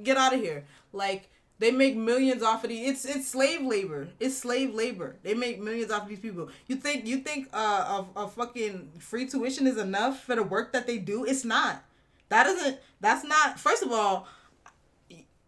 Speaker 2: Get out of here. Like, they make millions off of these. It's slave labor. It's slave labor. They make millions off of these people. You think a fucking free tuition is enough for the work that they do? It's not. That's not. First of all,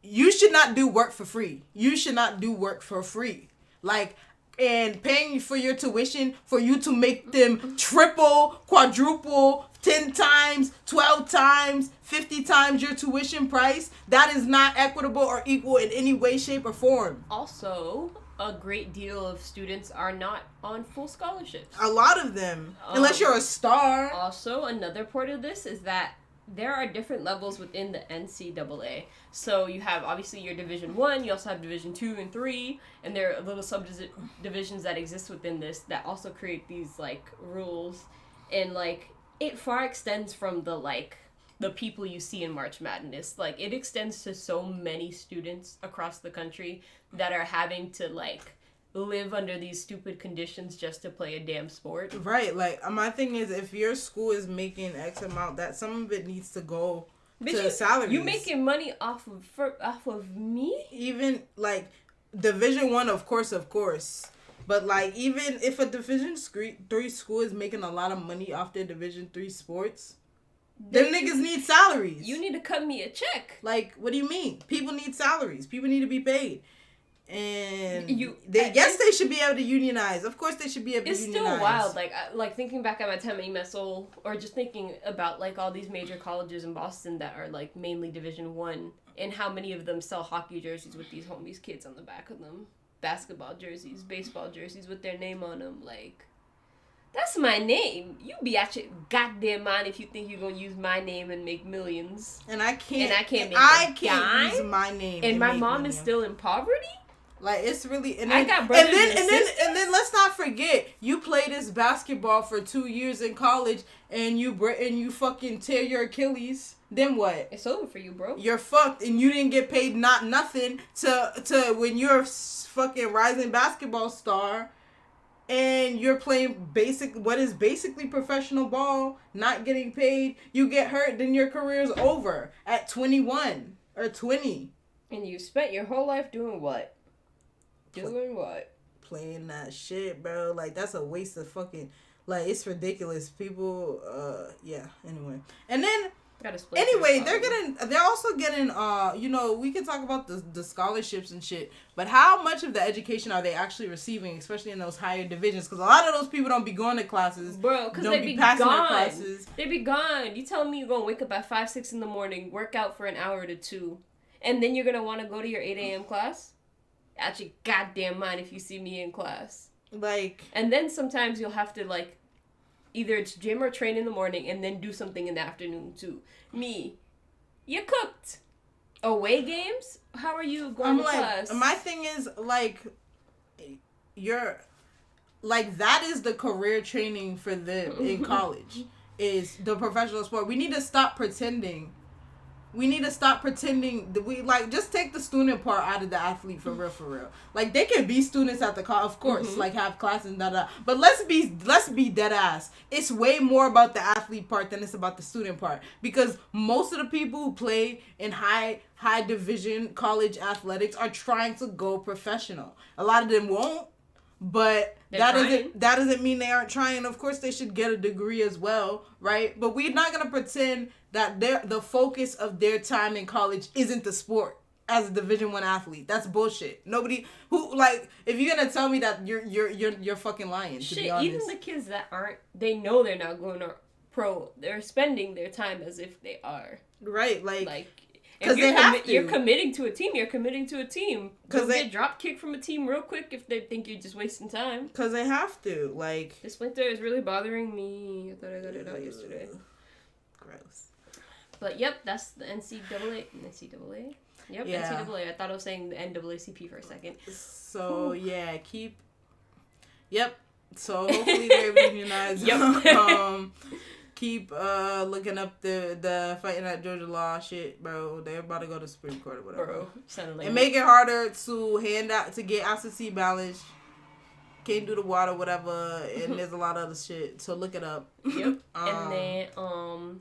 Speaker 2: you should not do work for free. You should not do work for free. Like, and paying for your tuition for you to make them triple, quadruple, 10 times, 12 times, 50 times your tuition price, that is not equitable or equal in any way, shape, or form.
Speaker 1: Also, a great deal of students are not on full scholarships.
Speaker 2: A lot of them, unless you're a star.
Speaker 1: Also, another part of this is that there are different levels within the NCAA. So you have obviously your Division 1, you also have Division 2 and 3, and there are little subdivisions that exist within this that also create these like rules, and like it far extends from the people you see in March Madness. Like, it extends to so many students across the country that are having to like live under these stupid conditions just to play a damn sport.
Speaker 2: Right. Like, my thing is, if your school is making X amount, that some of it needs to go to salaries.
Speaker 1: You making money off of me?
Speaker 2: Even like Division 1, of course. But like, even if a Division 3 school is making a lot of money off their Division 3 sports, them niggas need salaries.
Speaker 1: You need to cut me a check.
Speaker 2: Like, what do you mean? People need salaries. People need to be paid. And they should be able to unionize. Of course they should be able to unionize. It's still
Speaker 1: wild. Like thinking back at my time at UMSL, or just thinking about like all these major colleges in Boston that are like mainly Division 1, and how many of them sell hockey jerseys with these homies kids on the back of them. Basketball jerseys, baseball jerseys with their name on them. Like, that's my name. You be out your goddamn mind if you think you're gonna use my name and make millions.
Speaker 2: And I can't
Speaker 1: use
Speaker 2: my name.
Speaker 1: And my mom is still in poverty?
Speaker 2: Like, it's really, and
Speaker 1: then, I got brothers
Speaker 2: and then let's not forget, you play this basketball for 2 years in college, and you fucking tear your Achilles. Then what?
Speaker 1: It's over for you, bro.
Speaker 2: You're fucked, and you didn't get paid nothing to when you're a fucking rising basketball star, and you're playing what is basically professional ball, not getting paid. You get hurt, then your career's over at 21 or 20.
Speaker 1: And you spent your whole life doing what?
Speaker 2: Playing that shit, bro. Like, that's a waste of fucking, like, it's ridiculous. People, yeah, anyway. And then, anyway, they're also getting, we can talk about the scholarships and shit, but how much of the education are they actually receiving, especially in those higher divisions? Because a lot of those people don't be going to classes.
Speaker 1: Bro, because they be passing gone. Their classes. They be gone. You telling me you're going to wake up at 5, 6 in the morning, work out for an hour to 2, and then you're going to want to go to your 8 a.m. class? Out your goddamn mind if you see me in class.
Speaker 2: Like.
Speaker 1: And then sometimes you'll have to, like, either it's gym or train in the morning and then do something in the afternoon, too. Me, you cooked. Away games? How are you going to class?
Speaker 2: My thing is, like, you're like, that is the career training for them in college, is the professional sport. We need to stop pretending. That we, like, just take the student part out of the athlete for real. Like, they can be students at the college, of course, like, have classes and da. But let's be dead ass. It's way more about the athlete part than it's about the student part, because most of the people who play in high division college athletics are trying to go professional. A lot of them won't, but that doesn't mean they aren't trying. Of course, they should get a degree as well, right? But we're not gonna pretend that the focus of their time in college isn't the sport as a Division I athlete. That's bullshit. Nobody who, like, if you're gonna tell me that, you're fucking lying. To be honest.
Speaker 1: Even the kids that aren't, they know they're not going to pro. They're spending their time as if they are.
Speaker 2: Right,
Speaker 1: like. Because you're committing to a team. You're committing to a team. Because they drop kick from a team real quick if they think you're just wasting time.
Speaker 2: Because they have to. Like,
Speaker 1: this winter is really bothering me. I thought I got it out yesterday.
Speaker 2: Gross.
Speaker 1: But yep, that's the NCAA. Yep, yeah. NCAA. I thought I was saying the NAACP for a second.
Speaker 2: So yeah, Yep. So hopefully they're unionized. Yep. Keep looking up the fighting at Georgia law shit, bro. They're about to go to Supreme Court or whatever.
Speaker 1: Bro, like
Speaker 2: and make it harder to get absentee ballots. Can't do the water, whatever, and there's a lot of other shit. So look it up.
Speaker 1: Yep. And then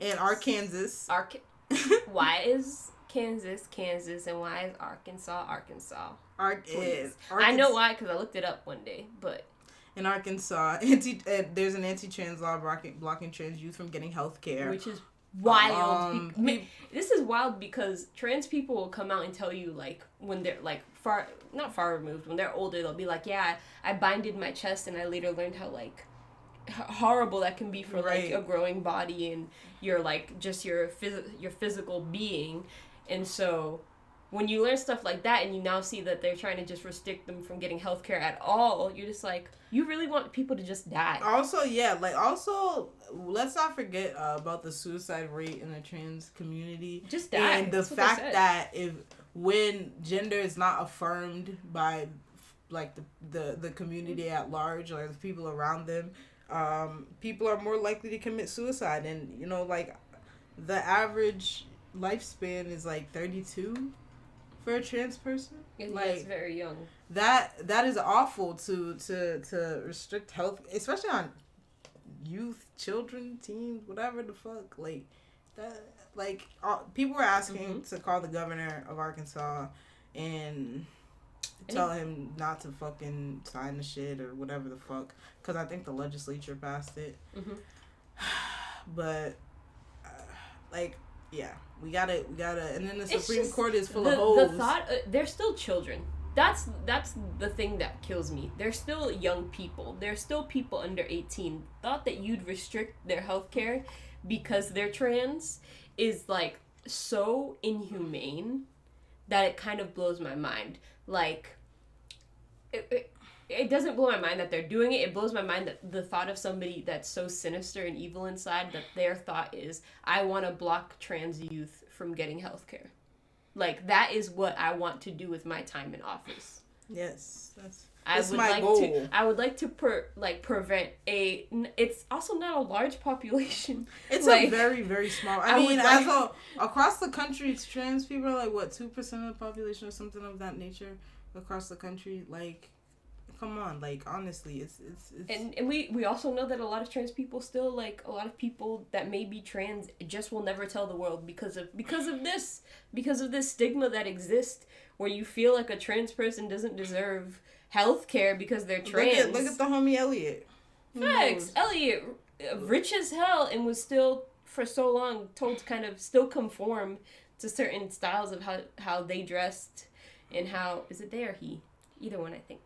Speaker 2: and Arkansas.
Speaker 1: Why is Kansas, and why is Arkansas? I know why, because I looked it up one day, but.
Speaker 2: In Arkansas, there's an anti-trans law blocking trans youth from getting health care.
Speaker 1: Which is wild. This is wild because trans people will come out and tell you, like, when they're, like, not far removed, when they're older, they'll be like, yeah, I binded my chest and I later learned how, like, horrible that can be for, like, a growing body and your, like, just your physical being. And so when you learn stuff like that and you now see that they're trying to just restrict them from getting healthcare at all, you're just like, you really want people to just die.
Speaker 2: Also, let's not forget about the suicide rate in the trans community.
Speaker 1: Just die.
Speaker 2: And the fact that when gender is not affirmed by, like, the community at large or the people around them, people are more likely to commit suicide. And, you know, like, the average lifespan is, like, 32 for a trans person.
Speaker 1: And like, that's very young.
Speaker 2: That is awful to restrict health, especially on youth, children, teens, whatever the fuck. Like, that, like, people were asking to call the governor of Arkansas and tell him not to fucking sign the shit or whatever the fuck, because I think the legislature passed it. But like, yeah, we gotta, and then the Supreme Court is full of hoes.
Speaker 1: The thought, they're still children. That's the thing that kills me. They're still young people. They're still people under 18. Thought that you'd restrict their healthcare because they're trans is, like, so inhumane that it kind of blows my mind. Like, it doesn't blow my mind that they're doing it. It blows my mind that the thought of somebody that's so sinister and evil inside that their thought is, I want to block trans youth from getting healthcare. Like, that is what I want to do with my time in office.
Speaker 2: Yes, that's my goal.
Speaker 1: I would like to prevent it's also not a large population.
Speaker 2: It's, like, a very, very small. I mean, across the country, trans people are, like, what, 2% of the population or something of that nature across the country. Like, come on, like, honestly, it's
Speaker 1: and we also know that a lot of trans people still, like, a lot of people that may be trans just will never tell the world because of this stigma that exists where you feel like a trans person doesn't deserve health care because they're trans.
Speaker 2: Look at the homie Elliot.
Speaker 1: Facts. Elliot, rich as hell, and was still for so long told to kind of still conform to certain styles of how they dressed and how, is it they or he? Either one, I think.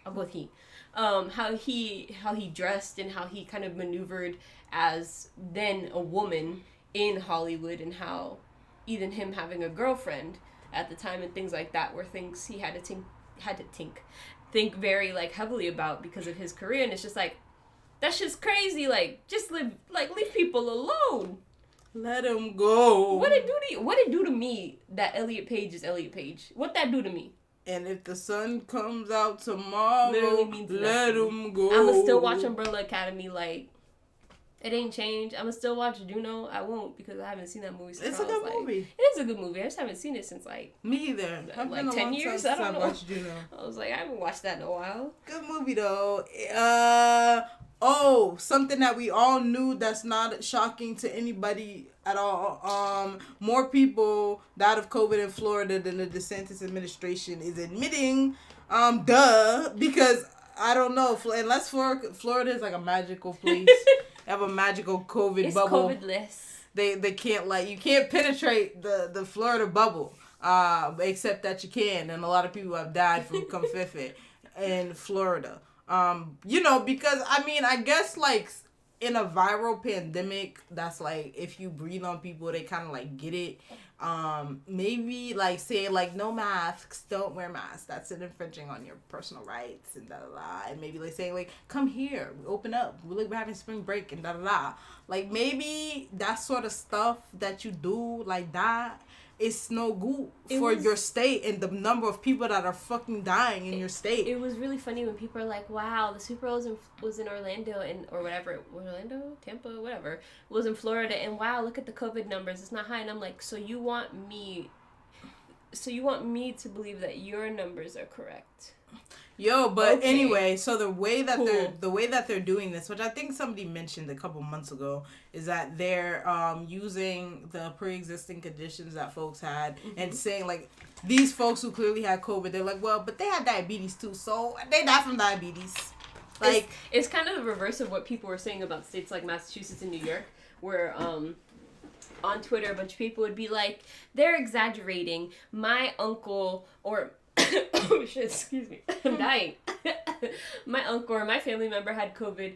Speaker 1: I'll go with he. How he dressed and how he kind of maneuvered as then a woman in Hollywood, and how even him having a girlfriend at the time and things like that were things he had to think very, like, heavily about because of his career. And it's just like, that's just crazy. Like, just leave people alone.
Speaker 2: Let him go.
Speaker 1: What it do to me that Elliot Page is Elliot Page? What that do to me?
Speaker 2: And if the sun comes out tomorrow,
Speaker 1: Literally means
Speaker 2: let
Speaker 1: nothing.
Speaker 2: him go.
Speaker 1: I'ma still watch Umbrella Academy. Like, it ain't changed. I'ma still watch Juno. I won't because I haven't seen that movie since
Speaker 2: It's a good movie.
Speaker 1: It is a good movie. I just haven't seen it since like
Speaker 2: Me either.
Speaker 1: like 10 years. I don't know.
Speaker 2: Watched Juno.
Speaker 1: I was like, I haven't watched that in a while.
Speaker 2: Good movie though. Something that we all knew that's not shocking to anybody at all. More people died of COVID in Florida than the DeSantis administration is admitting. Because I don't know, unless Florida is like a magical place. They have a magical COVID bubble.
Speaker 1: It's COVID-less.
Speaker 2: They can't, like, you can't penetrate the Florida bubble. Except that you can, and a lot of people have died from Confife in Florida. Because I mean, I guess like in a viral pandemic, that's like if you breathe on people, they kind of like get it. Maybe like say like no masks, don't wear masks. That's an infringing on your personal rights and da da da. And maybe like saying like come here, open up. We're having spring break and da da da. Like maybe that sort of stuff that you do like that. It's no good for your state and the number of people that are fucking dying in your state.
Speaker 1: It was really funny when people are like, wow, the Super Bowl was in Orlando or whatever. Orlando? Tampa? Whatever. Was in Florida. And wow, look at the COVID numbers. It's not high. And I'm like, so you want me to believe that your numbers are correct?
Speaker 2: Anyway, so the way that they're doing this, which I think somebody mentioned a couple months ago, is that they're using the pre-existing conditions that folks had and saying like these folks who clearly had COVID, they're like, well, but they had diabetes too, so they died from diabetes. Like
Speaker 1: it's kind of the reverse of what people were saying about states like Massachusetts and New York, where on Twitter a bunch of people would be like, they're exaggerating. My uncle or oh shit, excuse me, I'm dying. My uncle or my family member had COVID,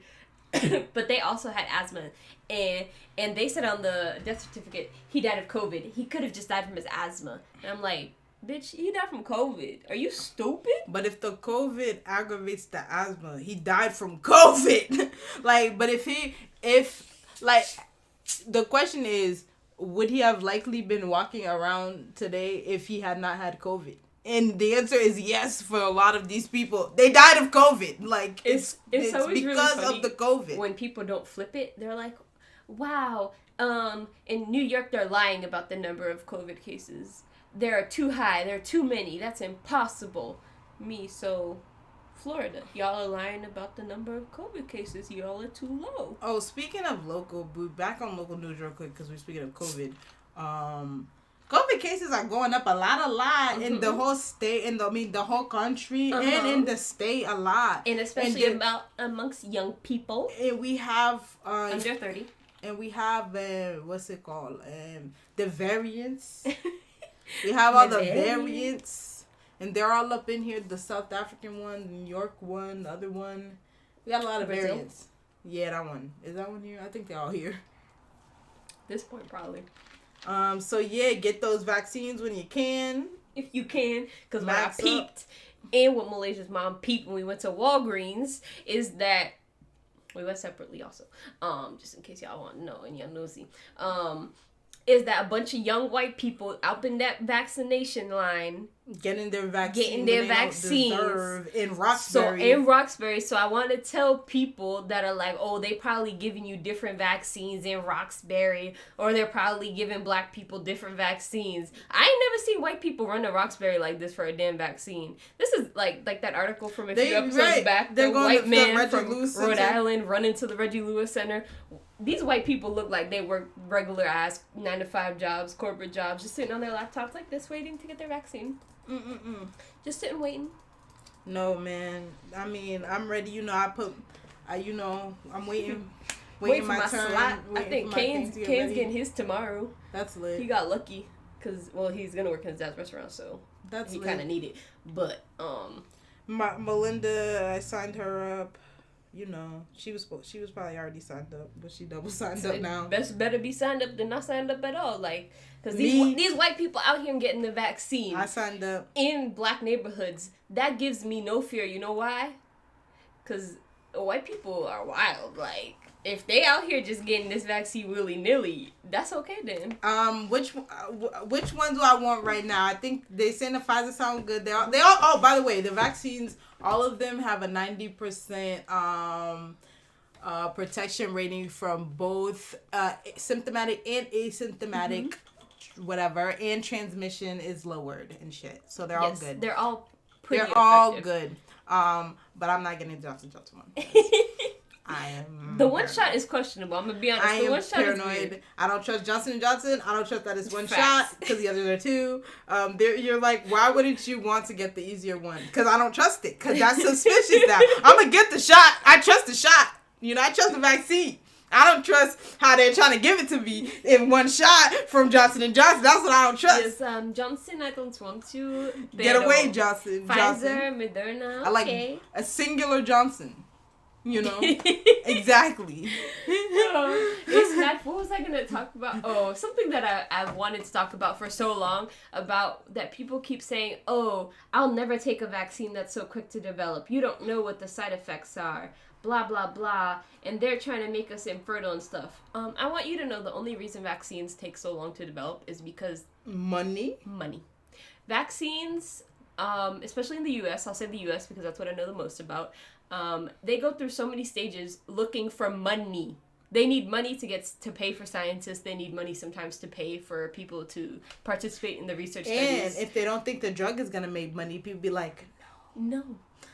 Speaker 1: but they also had asthma, and they said on the death certificate he died of COVID. He could have just died from his asthma. And I'm like, bitch, he died from COVID. Are you stupid?
Speaker 2: But if the COVID aggravates the asthma, he died from COVID. The question is, would he have likely been walking around today if he had not had COVID? And the answer is yes for a lot of these people. They died of COVID. Like, it's
Speaker 1: always
Speaker 2: because
Speaker 1: really funny
Speaker 2: of the COVID.
Speaker 1: When people don't flip it, they're like, wow, in New York, they're lying about the number of COVID cases. They're too high. They're too many. That's impossible. So Florida, y'all are lying about the number of COVID cases. Y'all are too low.
Speaker 2: Oh, speaking of local, back on local news real quick because we're speaking of COVID. COVID cases are going up a lot in the whole state, the whole country, and in the state a lot.
Speaker 1: And especially amongst young people.
Speaker 2: And we have...
Speaker 1: under 30.
Speaker 2: And we have, what's it called? The variants. We have all the variants. And they're all up in here. The South African one, the New York one, the other one. We got a lot of
Speaker 1: Brazil?
Speaker 2: variants. Yeah, that one. Is that one here? I think they're all here.
Speaker 1: This point, probably.
Speaker 2: So yeah, get those vaccines when you can.
Speaker 1: If you can. Because what I peeped, and what Malaysia's mom peeped when we went to Walgreens, is that we went separately also. Just in case y'all want to know and y'all nosy. Is that a bunch of young white people out in that vaccination line
Speaker 2: getting their vaccines in Roxbury.
Speaker 1: So I want to tell people that are like, oh, they probably giving you different vaccines in Roxbury, or they're probably giving black people different vaccines. I ain't never seen white people run to Roxbury like this for a damn vaccine. This is like that article from a few episodes back. The white man from Rhode Island running to the Reggie Lewis Center. These white people look like they work regular ass 9-to-5 jobs, corporate jobs, just sitting on their laptops like this, waiting to get their vaccine. Just sitting waiting.
Speaker 2: No, man. I mean, I'm ready. I'm waiting.
Speaker 1: Waiting for my turn. Slot. I think Kane's getting his tomorrow.
Speaker 2: That's lit.
Speaker 1: He got lucky because he's gonna work in his dad's restaurant, so he kind of need it. But
Speaker 2: Melinda, I signed her up. She was probably already signed up, but she double signed up now.
Speaker 1: Better be signed up than not signed up at all. Like, because these white people out here getting the vaccine.
Speaker 2: I signed up
Speaker 1: in black neighborhoods. That gives me no fear. You know why? Because white people are wild. Like, if they out here just getting this vaccine willy nilly, that's okay then.
Speaker 2: Which ones do I want right now? I think they saying the Pfizer sound good. They all. Oh, by the way, the vaccines, all of them have a 90% protection rating from both symptomatic and asymptomatic, whatever, and transmission is lowered and shit. So they're all good.
Speaker 1: They're all pretty
Speaker 2: They're
Speaker 1: effective.
Speaker 2: all good. But I'm not getting the Johnson & Johnson one. I am
Speaker 1: the one shot is questionable. I'm gonna be honest.
Speaker 2: I
Speaker 1: the
Speaker 2: am
Speaker 1: one shot
Speaker 2: paranoid.
Speaker 1: is weird.
Speaker 2: I don't trust Johnson & Johnson. I don't trust that it's one
Speaker 1: Facts.
Speaker 2: shot because the others are two. You're like, why wouldn't you want to get the easier one? Because I don't trust it. Because that's suspicious now. I'm gonna get the shot. I trust the shot. You know, I trust the vaccine. I don't trust how they're trying to give it to me in one shot from Johnson & Johnson. That's what I don't trust.
Speaker 1: Yes, Johnson, I don't want to.
Speaker 2: Get away, Johnson.
Speaker 1: Pfizer, Moderna.
Speaker 2: I like
Speaker 1: okay.
Speaker 2: a singular Johnson. You know? Exactly.
Speaker 1: It's not, what was I going to talk about? Oh, something that I've wanted to talk about for so long, about that people keep saying, oh, I'll never take a vaccine that's so quick to develop. You don't know what the side effects are. Blah, blah, blah. And they're trying to make us infertile and stuff. I want you to know the only reason vaccines take so long to develop is because...
Speaker 2: Money.
Speaker 1: Vaccines, especially in the U.S., I'll say the U.S. because that's what I know the most about, they go through so many stages looking for money. They need money to pay for scientists. They need money sometimes to pay for people to participate in the research studies.
Speaker 2: And if they don't think the drug is going to make money, people be like,
Speaker 1: no.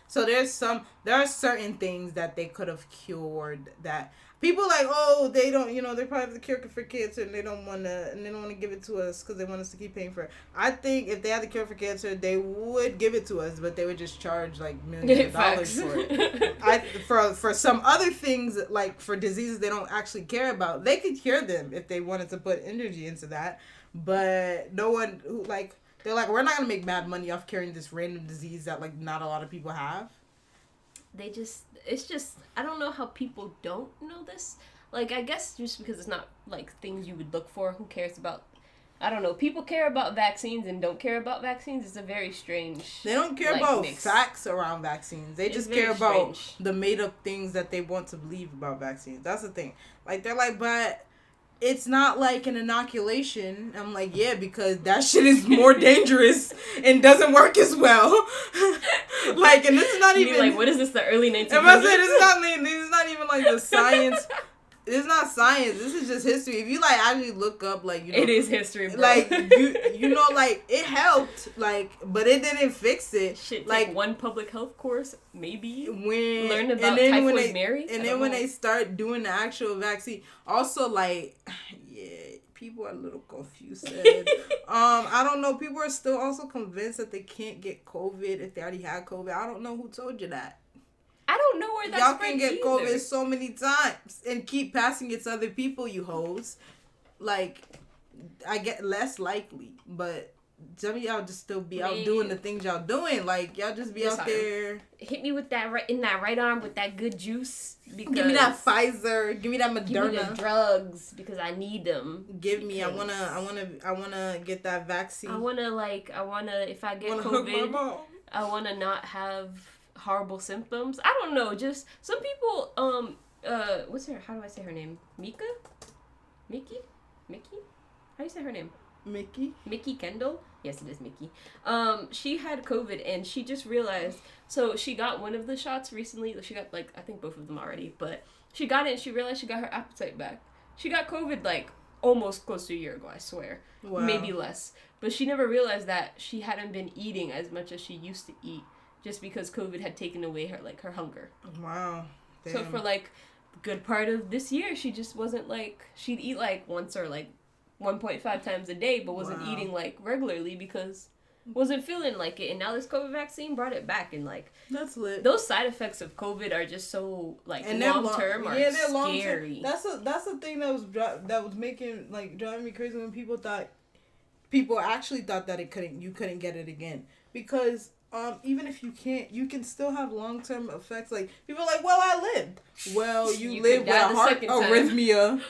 Speaker 2: So there are certain things that they could have cured that people like, oh, they don't, they're probably have the cure for cancer and they don't want to give it to us because they want us to keep paying for it. I think if they had the cure for cancer, they would give it to us, but they would just charge like millions of dollars for it. For some other things, like for diseases they don't actually care about, they could cure them if they wanted to put energy into that. But no one who like. They're like, we're not going to make mad money off curing this random disease that, like, not a lot of people have.
Speaker 1: It's just, I don't know how people don't know this. Like, I guess just because it's not, like, things you would look for. Who cares about, I don't know. People care about vaccines and don't care about vaccines. It's a very strange...
Speaker 2: They don't care about facts around vaccines. They just care about the made-up things that they want to believe about vaccines. That's the thing. Like, they're like, but... It's not like an inoculation. I'm like, yeah, because that shit is more dangerous and doesn't work as well. Like, and this is not even...
Speaker 1: like, what is this, the early 1900s?
Speaker 2: This is not even like the science... It's not science. This is just history. If you, like, actually look up, like,
Speaker 1: It is history, bro.
Speaker 2: Like, like, it helped, like, but it didn't fix it.
Speaker 1: Shit,
Speaker 2: like,
Speaker 1: take one public health course, maybe.
Speaker 2: Learn
Speaker 1: about typhoid Mary.
Speaker 2: And then when they start doing the actual vaccine, also, like, yeah, people are a little confused. I don't know. People are still also convinced that they can't get COVID if they already had COVID. I don't know who told you that.
Speaker 1: I don't know where that's
Speaker 2: Y'all can get COVID so many times and keep passing it to other people, you hoes. Like, I get less likely, but some of y'all just still be out doing the things y'all doing. Like, y'all just be out there.
Speaker 1: Hit me with that in that right arm with that good juice. Because
Speaker 2: give me that Pfizer. Give me that Moderna.
Speaker 1: Give me the drugs because I need them.
Speaker 2: Give me. I wanna get that vaccine.
Speaker 1: I wanna if I get COVID, I wanna not have horrible symptoms. I don't know, just some people how do I say her name? Mickey? How do you say her name? Mickey Kendall? Yes, it is Mickey. She had COVID and she just realized, so she got one of the shots recently. She got, like, I think both of them already, but she got it and she realized she got her appetite back. She got COVID, like, almost close to a year ago, I swear. Wow. Maybe less. But she never realized that she hadn't been eating as much as she used to eat just because COVID had taken away her hunger.
Speaker 2: Wow. Damn.
Speaker 1: So for, like, a good part of this year, she just wasn't, like, she'd eat, like, once or, like, 1.5 times a day, but wasn't eating, like, regularly because wasn't feeling like it. And now this COVID vaccine brought it back, and, like,
Speaker 2: that's lit.
Speaker 1: Those side effects of COVID are just so, like, long-term are they're scary.
Speaker 2: That's the thing that was making, like, driving me crazy when people actually thought that you couldn't get it again. Because even if you can't, you can still have long-term effects. Like, people are like, well, I lived. Well, you lived with a heart arrhythmia.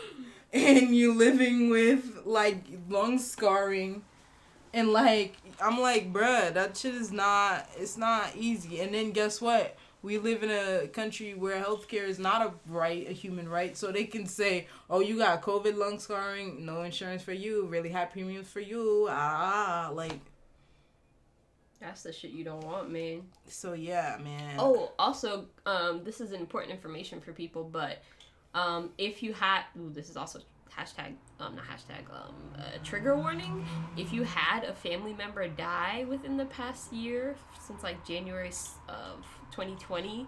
Speaker 2: And you living with, like, lung scarring. And, like, I'm like, bruh, that shit is not, it's not easy. And then guess what? we live in a country where healthcare is not a human right. So they can say, oh, you got COVID lung scarring, no insurance for you, really high premiums for you. Like.
Speaker 1: That's the shit you don't want, man.
Speaker 2: So, yeah, man.
Speaker 1: Oh, also, this is important information for people, but if you had... Ooh, this is also trigger warning. If you had a family member die within the past year, since like January of 2020,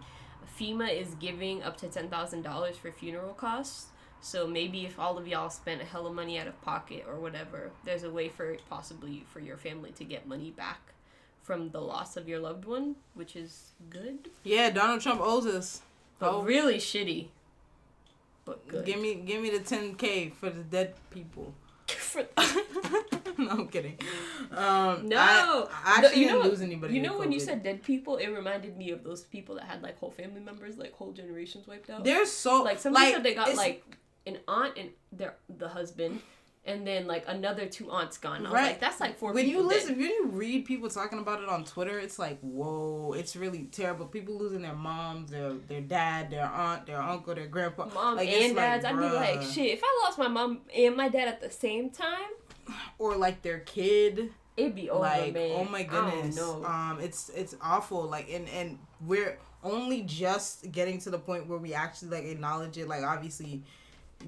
Speaker 1: FEMA is giving up to $10,000 for funeral costs. So maybe if all of y'all spent a hell of money out of pocket or whatever, there's a way for possibly for your family to get money back from the loss of your loved one, which is good.
Speaker 2: Yeah, Donald Trump owes us.
Speaker 1: But really shitty. But good.
Speaker 2: Give me the $10K for the dead people. No, I'm kidding.
Speaker 1: No,
Speaker 2: I actually didn't lose anybody.
Speaker 1: You know when you said dead people, it reminded me of those people that had like whole family members, like whole generations wiped out.
Speaker 2: They're so
Speaker 1: like somebody said they got like an aunt and the husband, and then like another 2 aunts gone. I was like, that's like 4
Speaker 2: when
Speaker 1: people.
Speaker 2: When you read people talking about it on Twitter, it's like, whoa, it's really terrible. People losing their moms, their dad, their aunt, their uncle, their grandpa.
Speaker 1: Mom
Speaker 2: like,
Speaker 1: and dads.
Speaker 2: like,
Speaker 1: I'd be like, shit, if I lost my mom and my dad at the same time.
Speaker 2: Or like their kid.
Speaker 1: It'd be over,
Speaker 2: like,
Speaker 1: man.
Speaker 2: Oh my goodness. It's awful. Like, and we're only just getting to the point where we actually like acknowledge it. Like, obviously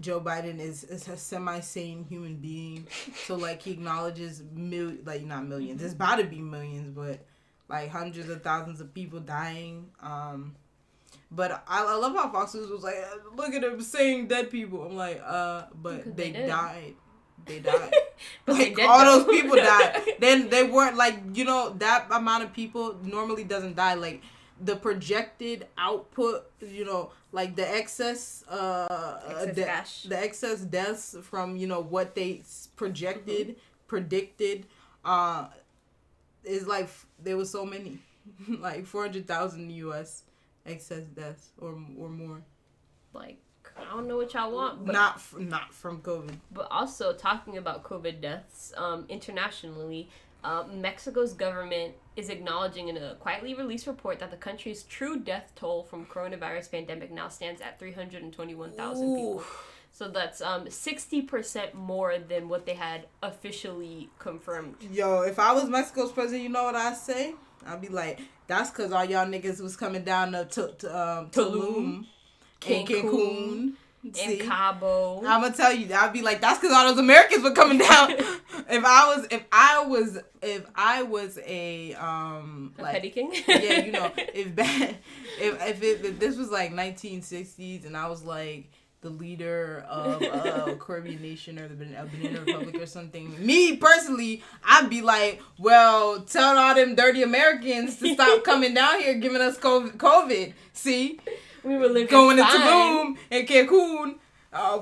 Speaker 2: Joe Biden is a semi-sane human being, so like he acknowledges not millions. It's about to be millions, but like hundreds of thousands of people dying. But I love how Fox News was like, look at them saying dead people. I'm like, but they died. They died.
Speaker 1: But
Speaker 2: like all those people died. Then they weren't like, you know, that amount of people normally doesn't die. Like the projected output, you know, like the excess the excess deaths from, you know, what they predicted is like there was so many like 400,000 US excess deaths or more.
Speaker 1: Like, I don't know what y'all want, but
Speaker 2: not from COVID.
Speaker 1: But also talking about COVID deaths, internationally, Mexico's government is acknowledging in a quietly released report that the country's true death toll from coronavirus pandemic now stands at 321,000 people. So that's 60% more than what they had officially confirmed.
Speaker 2: Yo, if I was Mexico's president, you know what I'd say? I'd be like, that's because all y'all niggas was coming down to Tulum. Cancun.
Speaker 1: And Cabo.
Speaker 2: I'm gonna tell you, I'd be like, that's because all those Americans were coming down. if I was a like
Speaker 1: petty king.
Speaker 2: Yeah, you know, if this was like 1960s and I was like the leader of a Caribbean nation or the Benin Republic or something, me personally, I'd be like, well, tell all them dirty Americans to stop coming down here giving us COVID. See.
Speaker 1: We were living
Speaker 2: going
Speaker 1: fine.
Speaker 2: to Tulum and Cancun,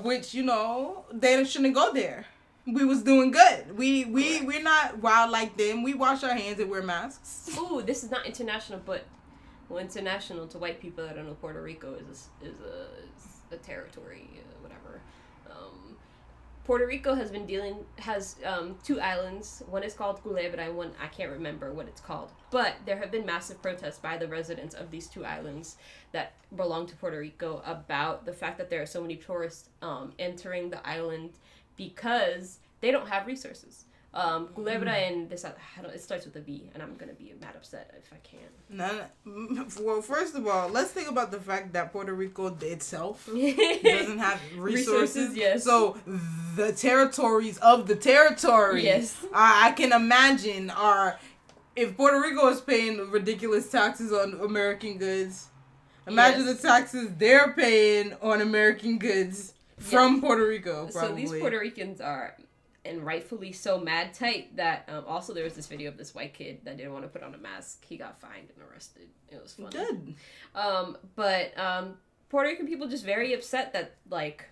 Speaker 2: which, you know, they shouldn't go there. We was doing good. We're not wild like them. We wash our hands and wear masks.
Speaker 1: Ooh, this is not international, but international to white people that don't know, Puerto Rico is a territory, whatever. Puerto Rico has 2 islands. One is called Culebra and one I can't remember what it's called. But there have been massive protests by the residents of these 2 islands that belong to Puerto Rico about the fact that there are so many tourists entering the island because they don't have resources. Culebra and this, it starts with a V, and I'm gonna be mad upset if I can't.
Speaker 2: Well, first of all, let's think about the fact that Puerto Rico itself doesn't have resources.
Speaker 1: Yes.
Speaker 2: So the territories of the territory,
Speaker 1: yes,
Speaker 2: I can imagine if Puerto Rico is paying ridiculous taxes on American goods. Imagine the taxes they're paying on American goods from Puerto Rico. Probably.
Speaker 1: So these Puerto Ricans are. And rightfully so, mad tight that also there was this video of this white kid that didn't want to put on a mask. He got fined and arrested. It was funny.
Speaker 2: Good.
Speaker 1: But Puerto Rican people just very upset that like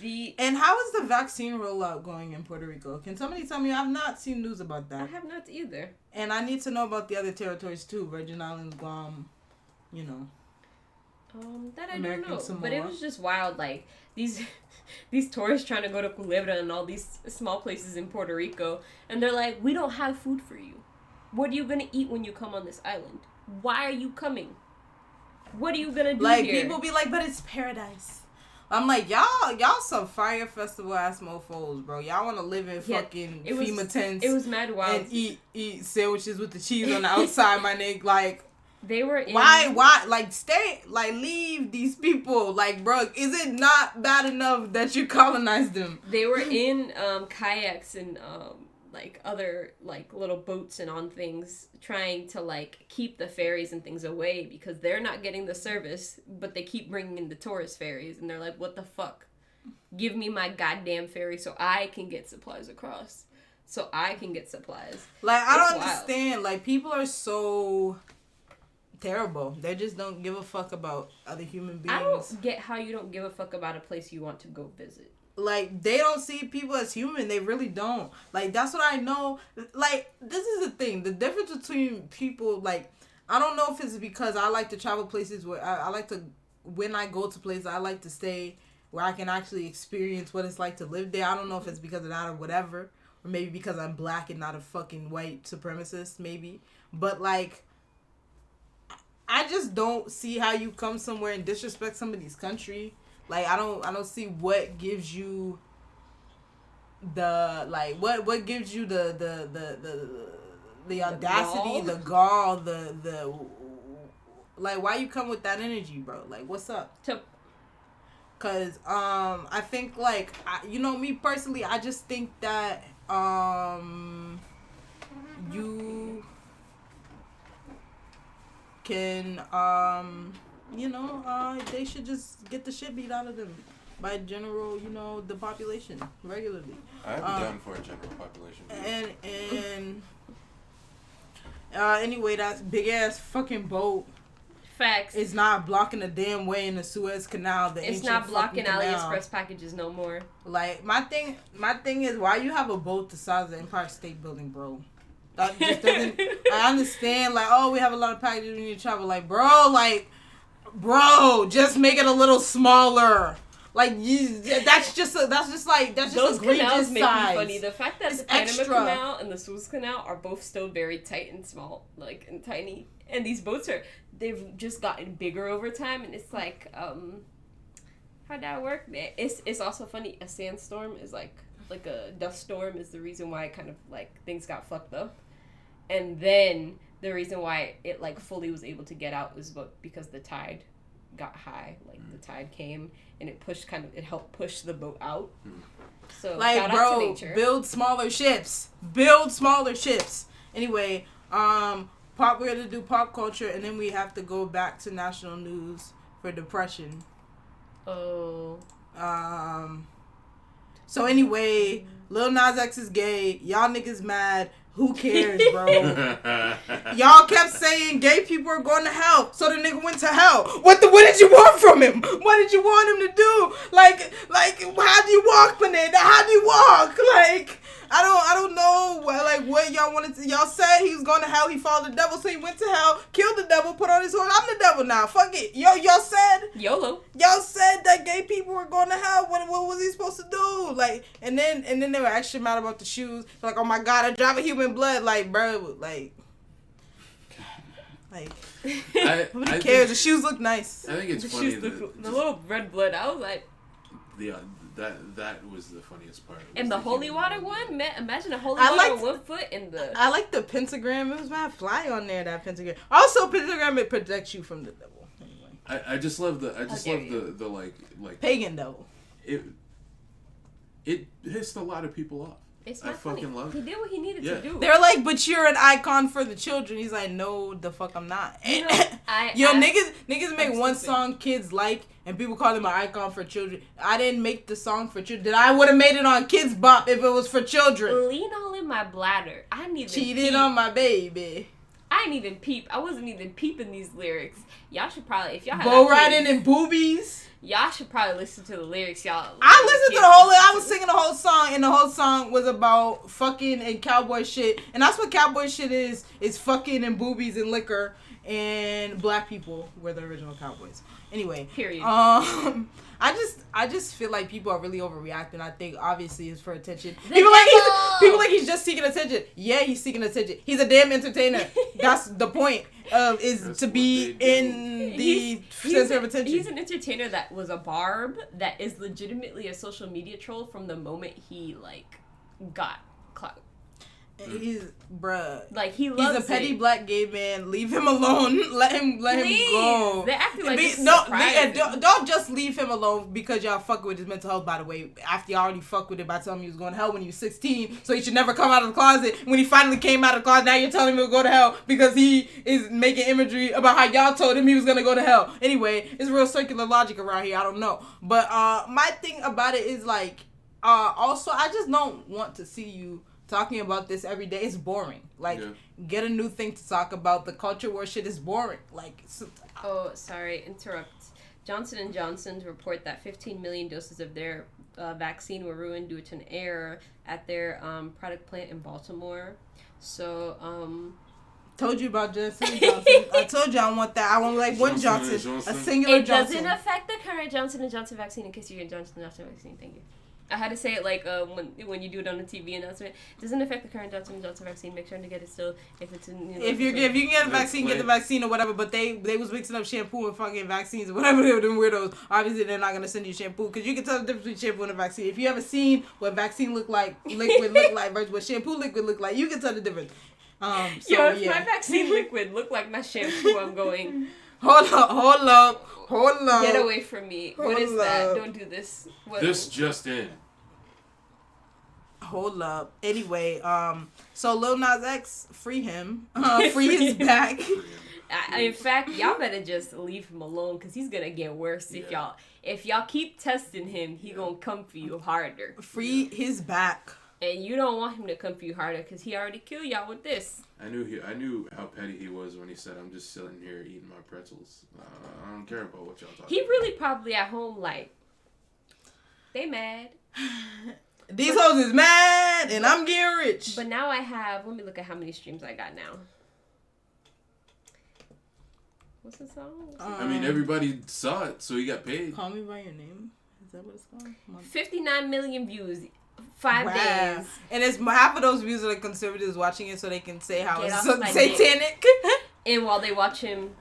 Speaker 2: And how is the vaccine rollout going in Puerto Rico? Can somebody tell me? I've not seen news about that.
Speaker 1: I have not either.
Speaker 2: And I need to know about the other territories too. Virgin Islands, Guam, you know.
Speaker 1: That I
Speaker 2: American
Speaker 1: don't know.
Speaker 2: Samoa.
Speaker 1: But it was just wild, like these tourists trying to go to Culebra and all these small places in Puerto Rico, and they're like, we don't have food for you. What are you gonna eat when you come on this island? Why are you coming? What are you gonna do
Speaker 2: like
Speaker 1: here?
Speaker 2: people be like, but it's paradise. I'm like, y'all some fire festival ass mofos, bro. Y'all want to live in fucking FEMA tents.
Speaker 1: It was mad wild.
Speaker 2: And eat sandwiches with the cheese on the outside, my nigga. Like,
Speaker 1: they were in...
Speaker 2: why? Like, stay, like, leave these people. Like, bro, is it not bad enough that you colonized them?
Speaker 1: They were in kayaks and like other like little boats and on things, trying to like keep the ferries and things away because they're not getting the service, but they keep bringing in the tourist ferries, and they're like, what the fuck? Give me my goddamn ferry so I can get supplies across. So I can get supplies.
Speaker 2: Like, I don't understand. Like, people are so terrible. They just don't give a fuck about other human beings.
Speaker 1: I don't get how you don't give a fuck about a place you want to go visit.
Speaker 2: Like, they don't see people as human. They really don't. Like, that's what I know. Like, this is the thing. The difference between people, like, I don't know if it's because I like to travel places where I like to, when I go to places, I like to stay where I can actually experience what it's like to live there. I don't know if it's because of that or whatever. Or maybe because I'm black and not a fucking white supremacist, maybe. But, like, I just don't see how you come somewhere and disrespect somebody's country. Like, I don't see what gives you the, like, what gives you the audacity, the gall, the like, why you come with that energy, bro? Like, what's up? Cause I think, like, me personally, I just think that you can they should just get the shit beat out of them by general, the population regularly.
Speaker 3: I'm down for a general population.
Speaker 2: And anyway, that big ass fucking boat.
Speaker 1: Facts.
Speaker 2: It's not blocking a damn way in the Suez Canal.
Speaker 1: It's not blocking AliExpress packages no more.
Speaker 2: Like, my thing is, why you have a boat the size of the Empire State Building, bro? That just doesn't. I understand, like, oh, we have a lot of packages we need to travel. Like, bro, just make it a little smaller. Like, that's just
Speaker 1: those canals make
Speaker 2: size.
Speaker 1: me funny. The fact that
Speaker 2: it's
Speaker 1: the Panama
Speaker 2: extra.
Speaker 1: Canal and the Suez Canal are both still very tight and small, like, and tiny, and these boats they've just gotten bigger over time, and it's like, how'd that work? It's also funny. A sandstorm is like a dust storm is the reason why kind of like things got fucked up, and then the reason why it like fully was able to get out is because the tide got high. Like, the tide came and it helped push the boat out. So,
Speaker 2: like,
Speaker 1: shout
Speaker 2: bro,
Speaker 1: out to nature.
Speaker 2: build smaller ships. Anyway, we're gonna do pop culture, and then we have to go back to national news for depression.
Speaker 1: Oh.
Speaker 2: So anyway, Lil Nas X is gay. Y'all niggas mad. Who cares, bro? Y'all kept saying gay people are going to hell, so the nigga went to hell. What did you want from him? What did you want him to do? Like, how do you walk, Panetta? How do you walk? Like, I don't know. Like, what y'all wanted to? Y'all said he was going to hell. He followed the devil, so he went to hell, killed the devil, put on his horse. I'm the devil now. Fuck it. Y'all said
Speaker 1: YOLO.
Speaker 2: Y'all said that gay people were going to hell. What was he supposed to do? Like, and then they were extra mad about the shoes. Like, oh my god, I drive a human blood. Like, bro, like nobody cares. The shoes look nice.
Speaker 3: I think it's funny the
Speaker 1: little red blood. I was like,
Speaker 3: that was the funniest part.
Speaker 1: And the holy water one, imagine a holy water on 1 foot in the.
Speaker 2: I like the pentagram. It was mad fly on there. That pentagram. Also, pentagram, it protects you from the devil. Anyway.
Speaker 3: I just love the like
Speaker 2: pagan devil.
Speaker 3: It pissed a lot of people off.
Speaker 1: It's
Speaker 3: I
Speaker 1: funny.
Speaker 3: fucking love it.
Speaker 1: He did what he needed to do.
Speaker 2: They're like, but you're an icon for the children. He's like, no, the fuck I'm not. Niggas make one song kids like, and people call him an icon for children. I didn't make the song for children. I would have made it on Kids Bop if it was for children.
Speaker 1: Lean all in my bladder. I didn't even
Speaker 2: cheated on my baby.
Speaker 1: I didn't even peep. I wasn't even peeping these lyrics. Y'all should probably, if y'all have
Speaker 2: bull riding and boobies.
Speaker 1: Y'all should probably listen to the lyrics, y'all.
Speaker 2: I listened to the whole. I was singing the whole song, and the whole song was about fucking and cowboy shit, and that's what cowboy shit is fucking and boobies and liquor. and black people were the original cowboys. Anyway,
Speaker 1: Period.
Speaker 2: I just feel like people are really overreacting. I think obviously it's for attention.
Speaker 1: The
Speaker 2: People like he's just seeking attention. Yeah, he's seeking attention. He's a damn entertainer. That's the point. Is
Speaker 3: That's
Speaker 2: to
Speaker 3: what
Speaker 2: be
Speaker 3: they do.
Speaker 2: in the center of attention.
Speaker 1: He's an entertainer that was a barb that is legitimately a social media troll from the moment he like got clout.
Speaker 2: He's bruh.
Speaker 1: Like he loves
Speaker 2: He's a petty
Speaker 1: it.
Speaker 2: black gay man. Leave him alone. Let him go.
Speaker 1: They're acting like this is
Speaker 2: no,
Speaker 1: surprising.
Speaker 2: don't just leave him alone because y'all fucking with his mental health. By the way, after y'all already fucked with it by telling him he was going to hell when he was 16, so he should never come out of the closet. When he finally came out of the closet, now you're telling him he'll go to hell because he is making imagery about how y'all told him he was gonna go to hell. Anyway, it's real circular logic around here. I don't know, but my thing about it is like, also I just don't want to see you talking about this every day. It's boring. Like, get a new thing to talk about. The culture war shit is boring. Like,
Speaker 1: oh, sorry, interrupt. Johnson & Johnson report that 15 million doses of their vaccine were ruined due to an error at their product plant in Baltimore. So,
Speaker 2: told you about Johnson & Johnson. I told you I want that. I want like one Johnson. A singular
Speaker 1: it
Speaker 2: Johnson.
Speaker 1: doesn't affect the current Johnson & Johnson vaccine in case you get Johnson & Johnson vaccine. Thank you. I had to say it like when you do it on the TV announcement. It doesn't affect the current Johnson & Johnson vaccine. Make sure to get it still if it's in.
Speaker 2: If you can get a vaccine, get the vaccine or whatever. But they was mixing up shampoo and fucking vaccines or whatever. They were them weirdos. Obviously, they're not gonna send you shampoo because you can tell the difference between shampoo and a vaccine. If you ever seen what vaccine look like, liquid look like versus what shampoo liquid look like, you can tell the difference.
Speaker 1: If my vaccine liquid look like my shampoo, I'm going.
Speaker 2: Hold up.
Speaker 1: Get away from me. What is that? Don't do this. What?
Speaker 3: This just in.
Speaker 2: Hold up. Anyway, so Lil Nas X, free him. Free his back.
Speaker 1: In fact, y'all better just leave him alone because he's gonna get worse if y'all keep testing him. He gonna come for you harder.
Speaker 2: Free his back.
Speaker 1: And you don't want him to come for you harder because he already killed y'all with this.
Speaker 3: I knew how petty he was when he said, "I'm just sitting here eating my pretzels. I don't care about what y'all talking."
Speaker 1: He really probably at home like, they mad.
Speaker 2: These hoes is mad, and I'm getting rich.
Speaker 1: But now I have. Let me look at how many streams I got now. What's the song?
Speaker 3: I mean, everybody saw it, so he got paid.
Speaker 2: Call Me By Your Name. Is that what it's called?
Speaker 1: 59 million views. 5 days.
Speaker 2: And it's half of those views are the conservatives watching it so they can say how
Speaker 1: Get
Speaker 2: it's
Speaker 1: off my
Speaker 2: satanic.
Speaker 1: And while they watch him,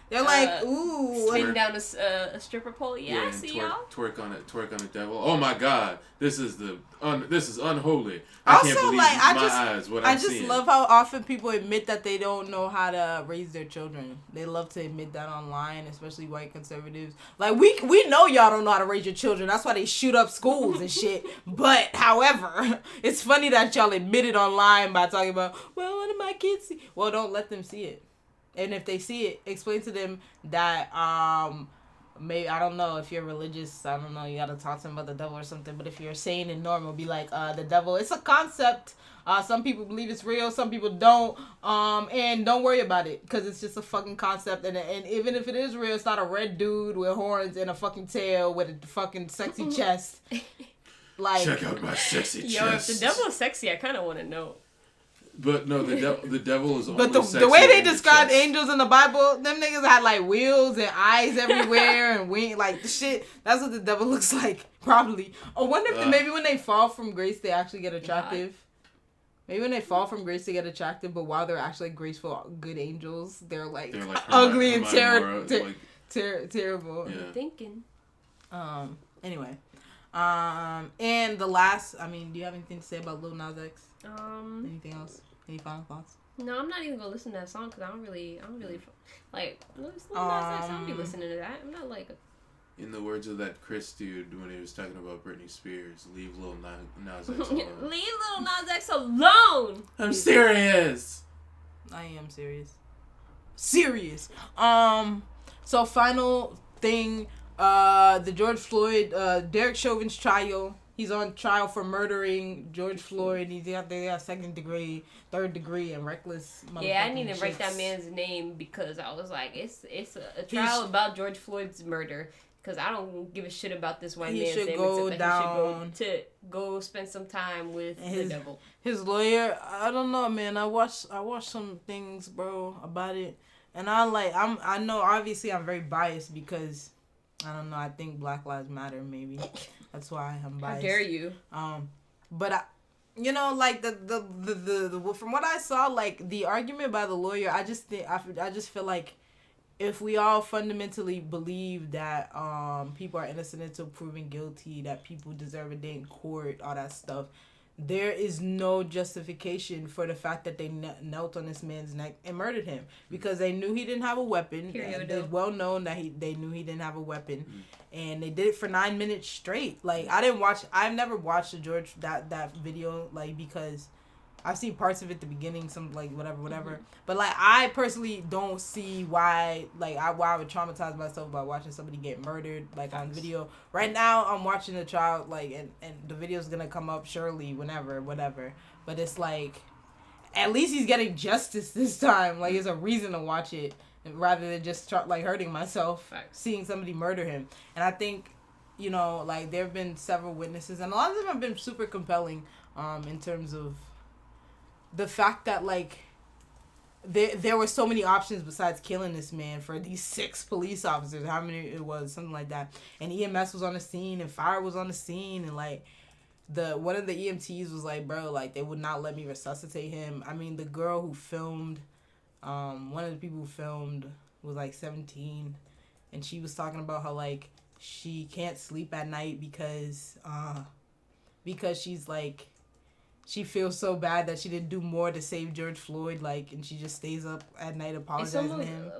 Speaker 2: they're like, ooh,
Speaker 1: spin down a stripper pole. Yeah, I see y'all.
Speaker 3: Twerk on a devil. Oh my God, this is unholy. I
Speaker 2: also,
Speaker 3: can't believe
Speaker 2: like,
Speaker 3: my eyes. What I'm seeing.
Speaker 2: I just love how often people admit that they don't know how to raise their children. They love to admit that online, especially white conservatives. Like, we know y'all don't know how to raise your children. That's why they shoot up schools and shit. But, however, it's funny that y'all admit it online by talking about, well, what did my kids see? Well, don't let them see it. And if they see it, explain to them that, maybe, I don't know, if you're religious, I don't know, you gotta talk to them about the devil or something, but if you're sane and normal, be like, the devil, it's a concept. Some people believe it's real, some people don't, and don't worry about it, because it's just a fucking concept, and even if it is real, it's not a red dude with horns and a fucking tail with a fucking sexy chest. Like,
Speaker 3: check out my sexy chest.
Speaker 1: Yo, if the devil is sexy, I kind of want to know.
Speaker 3: But no, the devil is only
Speaker 2: but the way they describe angels in the Bible, them niggas had like wheels and eyes everywhere and wing, like the shit. That's what the devil looks like, probably. I wonder if maybe when they fall from grace, they actually get attractive. God. Maybe when they fall from grace, they get attractive, but while they're actually graceful, good angels, they're like ugly and terrible.
Speaker 3: Yeah.
Speaker 1: Thinking.
Speaker 2: Anyway. And the last, I mean, do you have anything to say about Lil Nas X? Anything else? Any final thoughts?
Speaker 1: No, I'm not even gonna listen to that song because I don't really like Lil Nas X. I don't be listening to that. I'm not like.
Speaker 3: In the words of that Chris dude when he was talking about Britney Spears, leave Lil Nas X alone.
Speaker 1: Leave Lil Nas X alone.
Speaker 3: I'm serious.
Speaker 2: I am serious. So final thing, the George Floyd, Derek Chauvin's trial. He's on trial for murdering George Floyd. They got second degree, third degree, and reckless.
Speaker 1: Yeah, I didn't even write that man's name because I was like, it's a trial about George Floyd's murder. Because I don't give a shit about this white man's name except that he should go spend some time with the devil.
Speaker 2: His lawyer, I don't know, man. I watched some things, bro, about it. And I know obviously I'm very biased because I don't know, I think Black Lives Matter maybe. That's why I'm biased.
Speaker 1: How dare you?
Speaker 2: But like the from what I saw, like the argument by the lawyer, I just feel like if we all fundamentally believe that people are innocent until proven guilty, that people deserve a day in court, all that stuff, there is no justification for the fact that they knelt on this man's neck and murdered him because they knew he didn't have a weapon. It's well known that they knew he didn't have a weapon, and they did it for 9 minutes straight. Like I've never watched the George that video, like, because I've seen parts of it at the beginning, some like whatever. But like I personally don't see why I would traumatize myself by watching somebody get murdered like on video. Right now I'm watching the trial, like, and the video's gonna come up surely whenever, whatever. But it's like at least he's getting justice this time. Like there's a reason to watch it rather than just like hurting myself seeing somebody murder him. And I think like there have been several witnesses and a lot of them have been super compelling in terms of the fact that, like, there were so many options besides killing this man for these 6 police officers, how many it was, something like that. And EMS was on the scene, and fire was on the scene, and, like, one of the EMTs was like, bro, like, they would not let me resuscitate him. I mean, the girl who filmed, one of the people who filmed was, like, 17, and she was talking about how, like, she can't sleep at night because she's, like, she feels so bad that she didn't do more to save George Floyd, like, and she just stays up at night apologizing to him.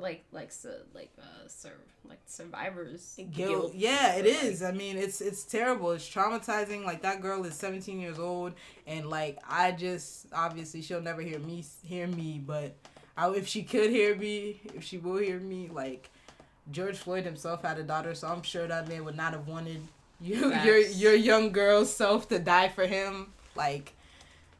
Speaker 1: Survivors
Speaker 2: guilt. Yeah, it is. I mean, it's terrible. It's traumatizing. Like, that girl is 17 years old, and like obviously she'll never hear me, but if she could hear me, if she will hear me, like, George Floyd himself had a daughter, so I'm sure that man would not have wanted your young girl's self to die for him, like.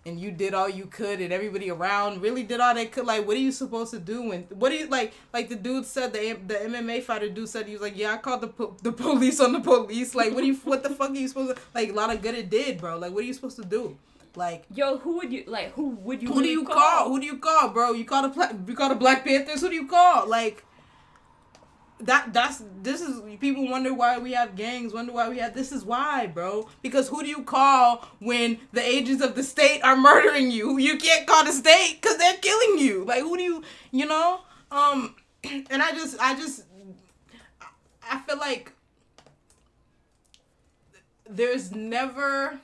Speaker 2: And you did all you could, and everybody around really did all they could. Like, what are you supposed to do what do you, like the dude said, the MMA fighter dude said, he was like, yeah, I called the police on the police. Like, what the fuck are you supposed to, like, a lot of good it did, bro. Like, what are you supposed to do? Like,
Speaker 1: yo, who do you
Speaker 2: call? Who do you call, bro? You call the Black Panthers? Who do you call? Like, this is, people wonder why we have gangs, this is why, bro. Because who do you call when the agents of the state are murdering you? You can't call the state because they're killing you. Like, who do you and I feel like there's never,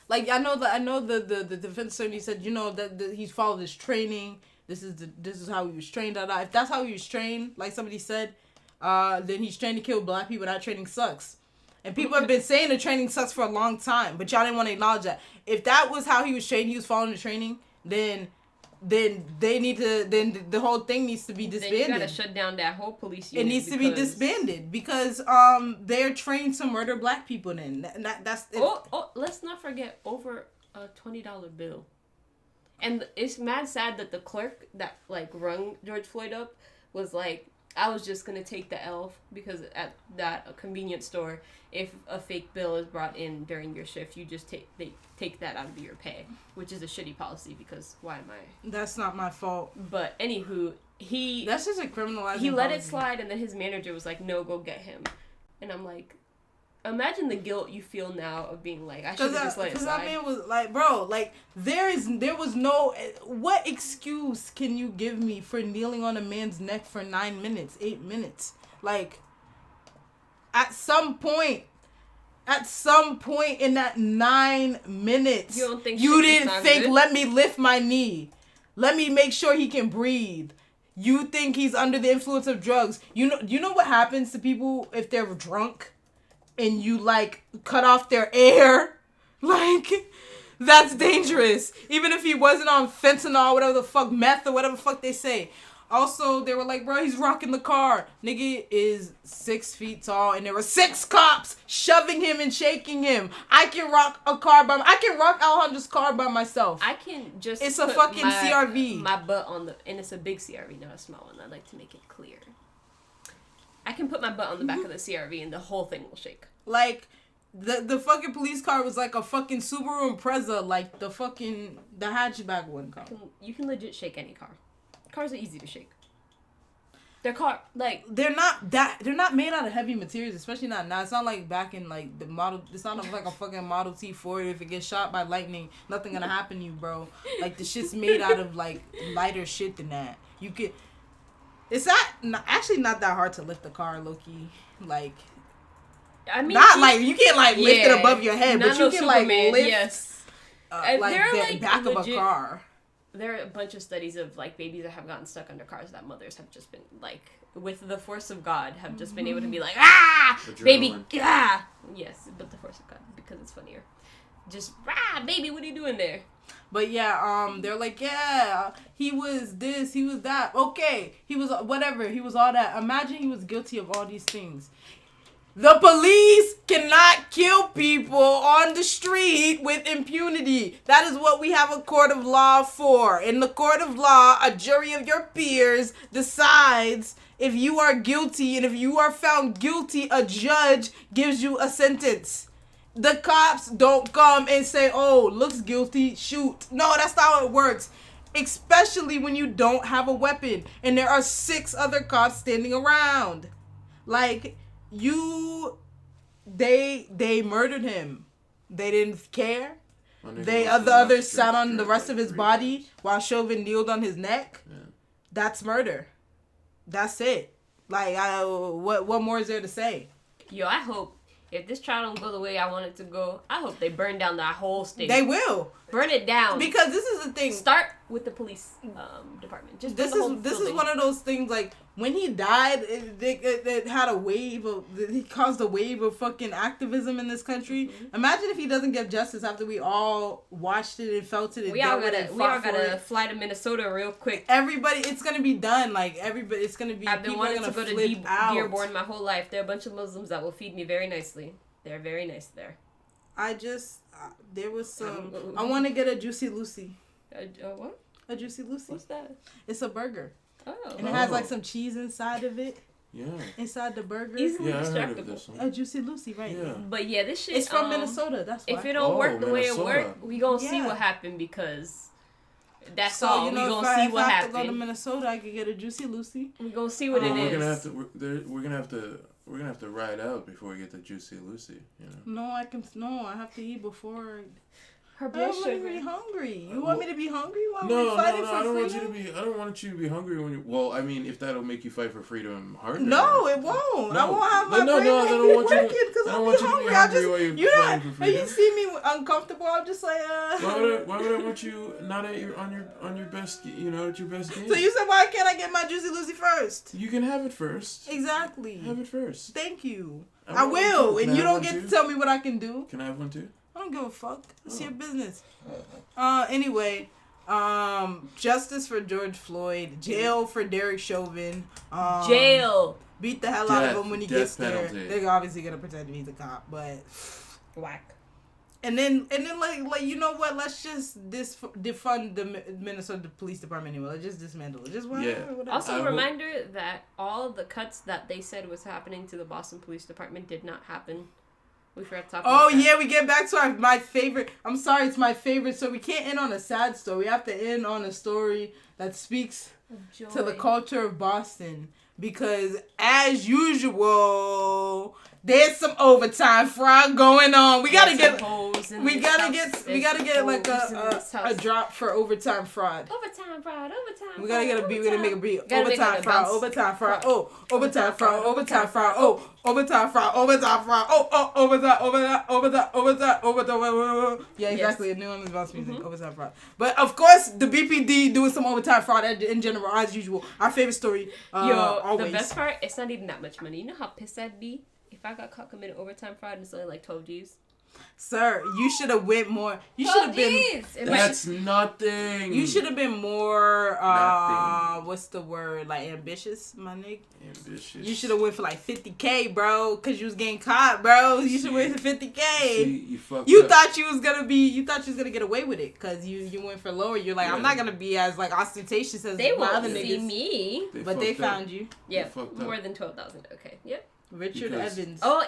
Speaker 2: like, I know the defense attorney said, that he's followed his training. This is how he was trained. If that's how he was trained, like somebody said, then he's trained to kill Black people. That training sucks. And people have been saying the training sucks for a long time, but y'all didn't want to acknowledge that. If that was how he was trained, he was following the training, then the whole thing needs to be disbanded.
Speaker 1: Then you gotta shut down that whole police unit.
Speaker 2: It needs to be disbanded because they're trained to murder Black people. Then that's it.
Speaker 1: Oh, let's not forget over a $20 bill. And it's mad sad that the clerk that, like, rung George Floyd up was like, I was just going to take the L because at that convenience store, if a fake bill is brought in during your shift, you just take that out of your pay, which is a shitty policy because why am I?
Speaker 2: That's not my fault.
Speaker 1: But anywho,
Speaker 2: that's just a criminalizing
Speaker 1: he let
Speaker 2: policy.
Speaker 1: it slide, and then his manager was like, no, go get him. And I'm like, imagine the guilt you feel now of being like, I should have just let it slide.
Speaker 2: Because that man was like, bro, like, there was no, what excuse can you give me for kneeling on a man's neck for 9 minutes, 8 minutes? Like, at some point in that 9 minutes, you didn't think, good? Let me lift my knee. Let me make sure he can breathe. You think he's under the influence of drugs. You know what happens to people if they're drunk? And you, like, cut off their air, like, that's dangerous. Even if he wasn't on fentanyl, whatever the fuck, meth or whatever the fuck they say. Also, they were like, bro, he's rocking the car. Nigga is 6 feet tall, and there were 6 cops shoving him and shaking him. I can rock Alejandro's car by myself.
Speaker 1: I can just
Speaker 2: It's a fucking CRV.
Speaker 1: My butt on and it's a big CRV, not a small one. I'd like to make it clear. I can put my butt on the back of the CRV and the whole thing will shake.
Speaker 2: Like, the fucking police car was like a fucking Subaru Impreza, like the hatchback one car.
Speaker 1: You can legit shake any car. Cars are easy to shake. Their car, like,
Speaker 2: they're not made out of heavy materials, especially not now. It's not like back in like the model. It's not like a fucking Model T Ford. If it gets shot by lightning, nothing gonna happen to you, bro. Like the shit's made out of like lighter shit than that. You could. It's actually not that hard to lift a car, Loki. Like,
Speaker 1: I mean,
Speaker 2: not like you can't like lift it above your head, but you can like lift
Speaker 1: yes.
Speaker 2: like
Speaker 1: there are,
Speaker 2: the
Speaker 1: like,
Speaker 2: back
Speaker 1: legit,
Speaker 2: of a car.
Speaker 1: There are a bunch of studies of like babies that have gotten stuck under cars that mothers have just been like, with the force of God, have just been able to be like, ah,
Speaker 3: Adrenaline.
Speaker 1: baby, ah, yes, but the force of God because it's funnier. Just baby, what are you doing there?
Speaker 2: But yeah, they're like, yeah, he was this, he was that. Okay, he was whatever, he was all that. Imagine he was guilty of all these things. The police cannot kill people on the street with impunity. That is what we have a court of law for. In the court of law, a jury of your peers decides if you are guilty, and if you are found guilty, a judge gives you a sentence. The cops don't come and say, oh, looks guilty, shoot. No, that's not how it works. Especially when you don't have a weapon and there are 6 other cops standing around. Like, they murdered him. They didn't care. The others sat on the rest of his body while Chauvin kneeled on his neck.
Speaker 3: Yeah.
Speaker 2: That's murder. That's it. Like, what more is there to say?
Speaker 1: Yo, I hope if this trial don't go the way I want it to go, I hope they burn down that whole state.
Speaker 2: They will.
Speaker 1: Burn it down.
Speaker 2: Because this is the thing.
Speaker 1: Start with the police department. Just
Speaker 2: This is one of those things, like, when he died, it had a wave of, he caused a wave of fucking activism in this country.
Speaker 1: Mm-hmm.
Speaker 2: Imagine if he doesn't get justice after we all watched it and felt it and
Speaker 1: We all
Speaker 2: dealt with it, fought for
Speaker 1: gotta
Speaker 2: it.
Speaker 1: fly to Minnesota real quick.
Speaker 2: Everybody, it's gonna be done. Like, everybody, it's gonna be,
Speaker 1: I've been
Speaker 2: people are
Speaker 1: wanting
Speaker 2: gonna
Speaker 1: to go to
Speaker 2: flip out.
Speaker 1: Dearborn my whole life. There are a bunch of Muslims that will feed me very nicely. They're very nice there.
Speaker 2: I just, there was some, I want to get a Juicy Lucy.
Speaker 1: What?
Speaker 2: A Juicy Lucy.
Speaker 1: What's that?
Speaker 2: It's a burger.
Speaker 1: Oh.
Speaker 2: And it has like some cheese inside of it.
Speaker 3: Yeah.
Speaker 2: Inside the burger.
Speaker 1: Easily
Speaker 3: Yeah, I heard of
Speaker 1: distractible.
Speaker 3: this one.
Speaker 2: A Juicy Lucy, right?
Speaker 3: Yeah.
Speaker 1: But yeah, this shit.
Speaker 2: It's from Minnesota. That's why.
Speaker 1: If it don't work the way it
Speaker 3: Minnesota.
Speaker 1: worked, we gonna see
Speaker 2: Yeah.
Speaker 1: what happened because that's
Speaker 2: So,
Speaker 1: all.
Speaker 2: you know,
Speaker 1: we
Speaker 2: if
Speaker 1: gonna see
Speaker 2: if
Speaker 1: what
Speaker 2: I have to go to
Speaker 1: happened.
Speaker 2: Minnesota, I could get a Juicy Lucy.
Speaker 1: We gonna see what
Speaker 2: Well,
Speaker 1: it
Speaker 3: We're
Speaker 1: is.
Speaker 3: gonna have to ride out before we get the Juicy Lucy. You know.
Speaker 2: No, I have to eat before.
Speaker 1: Her
Speaker 2: I
Speaker 1: blood
Speaker 2: don't want to
Speaker 1: sugar.
Speaker 2: be hungry. You want me to be hungry while
Speaker 3: No,
Speaker 2: we're fighting for
Speaker 3: I don't want you
Speaker 2: freedom?
Speaker 3: to be. I don't want you to be hungry when you. Well, I mean, if that'll make you fight for freedom harder.
Speaker 2: No, it won't.
Speaker 3: No.
Speaker 2: I won't have my
Speaker 3: No,
Speaker 2: brain
Speaker 3: I don't want you to-
Speaker 2: working because
Speaker 3: I
Speaker 2: I'll
Speaker 3: don't
Speaker 2: be
Speaker 3: want you to be
Speaker 2: hungry. I'll
Speaker 3: hungry
Speaker 2: just,
Speaker 3: while you're
Speaker 2: you're
Speaker 3: fighting
Speaker 2: not,
Speaker 3: for
Speaker 2: and
Speaker 3: freedom.
Speaker 2: you see me uncomfortable, I'm just like,
Speaker 3: Why would I want you not at your on your best? You know, at your best game.
Speaker 2: So you said, why can't I get my Juicy Lucy first?
Speaker 3: You can have it first.
Speaker 2: Exactly.
Speaker 3: Have it first.
Speaker 2: Thank you.
Speaker 3: I
Speaker 2: I
Speaker 3: want one
Speaker 2: will,
Speaker 3: too. Can
Speaker 2: and
Speaker 3: I
Speaker 2: you
Speaker 3: have
Speaker 2: don't
Speaker 3: one
Speaker 2: get
Speaker 3: too?
Speaker 2: to tell me what I can do.
Speaker 3: Can I have one too?
Speaker 2: I don't give a fuck. It's
Speaker 3: Oh.
Speaker 2: your business. Anyway, justice for George Floyd, jail for Derek Chauvin.
Speaker 1: Jail.
Speaker 2: Beat the hell out of him when he
Speaker 3: Death
Speaker 2: gets there.
Speaker 3: penalty.
Speaker 2: They're obviously gonna pretend he's a cop, but
Speaker 1: Whack.
Speaker 2: and then like you know what? Let's just defund the Minnesota Police Department anyway. Let's just dismantle it. Just whatever.
Speaker 3: Yeah.
Speaker 2: whatever.
Speaker 1: Also,
Speaker 3: I
Speaker 1: a
Speaker 3: hope-
Speaker 1: reminder that all the cuts that they said was happening to the Boston Police Department did not happen. We forgot to talk about
Speaker 2: Oh
Speaker 1: that.
Speaker 2: yeah, we get back to my favorite. I'm sorry, it's my favorite. So we can't end on a sad story. We have to end on a story that speaks to the culture of Boston. Because as usual, there's some overtime fraud going on. We gotta get like a drop for overtime fraud.
Speaker 1: Overtime fraud.
Speaker 2: We gotta get a beat. We gotta make a beat.
Speaker 1: Gotta make
Speaker 2: Overtime
Speaker 1: like a
Speaker 2: fraud.
Speaker 1: bounce.
Speaker 2: Overtime fraud. Oh, overtime fraud. Overtime fraud. Oh, overtime fraud. Overtime fraud. Oh, overtime. Yeah, exactly. A New Orleans bounce music. Overtime fraud. But of course, the BPD doing some overtime fraud in general, as usual. Our favorite story.
Speaker 1: The best part, it's not even that much money. You know how pissed I'd be if I got caught committing overtime fraud and it's only like 12 G's?
Speaker 2: Sir, you should have went more. You should have been.
Speaker 3: That's nothing.
Speaker 2: You should have been more.
Speaker 3: Nothing.
Speaker 2: What's the word? Like ambitious, my nigga.
Speaker 3: Ambitious.
Speaker 2: You should have went for like 50K, bro, cause you was getting caught, bro. You should went for 50K.
Speaker 3: See, you fucked
Speaker 2: You
Speaker 3: up.
Speaker 2: thought you was gonna get away with it, cause you went for lower. You're like, I'm not gonna be as like ostentatious as
Speaker 1: They
Speaker 2: my
Speaker 1: won't
Speaker 2: other
Speaker 1: see
Speaker 2: niggas.
Speaker 1: me.
Speaker 2: But they
Speaker 3: fucked up.
Speaker 2: found you,
Speaker 1: Yeah,
Speaker 3: fucked up.
Speaker 1: more than 12,000. Okay, yep.
Speaker 2: Richard
Speaker 3: Because-
Speaker 2: Evans.
Speaker 1: Oh,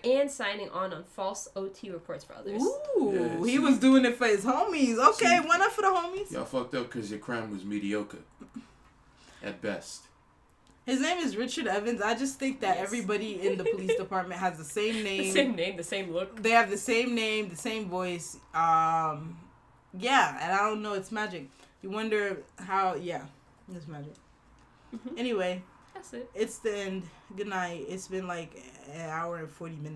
Speaker 1: and signing on false OT reports for others.
Speaker 2: Ooh,
Speaker 3: Yeah,
Speaker 2: he
Speaker 3: see?
Speaker 2: was doing it for his homies. Okay,
Speaker 3: See?
Speaker 2: why not for the homies?
Speaker 3: Y'all fucked up because your crime was mediocre. At best.
Speaker 2: His name is Richard Evans. I just think that
Speaker 1: Yes.
Speaker 2: everybody in the police department has the same name.
Speaker 1: The same name, the same look.
Speaker 2: They have the same name, the same voice. Yeah, and I don't know. It's magic. You wonder how. Yeah, it's magic.
Speaker 1: Mhm.
Speaker 2: Anyway,
Speaker 1: That's it.
Speaker 2: it's the end. Good night. It's been like an hour and 40 minutes.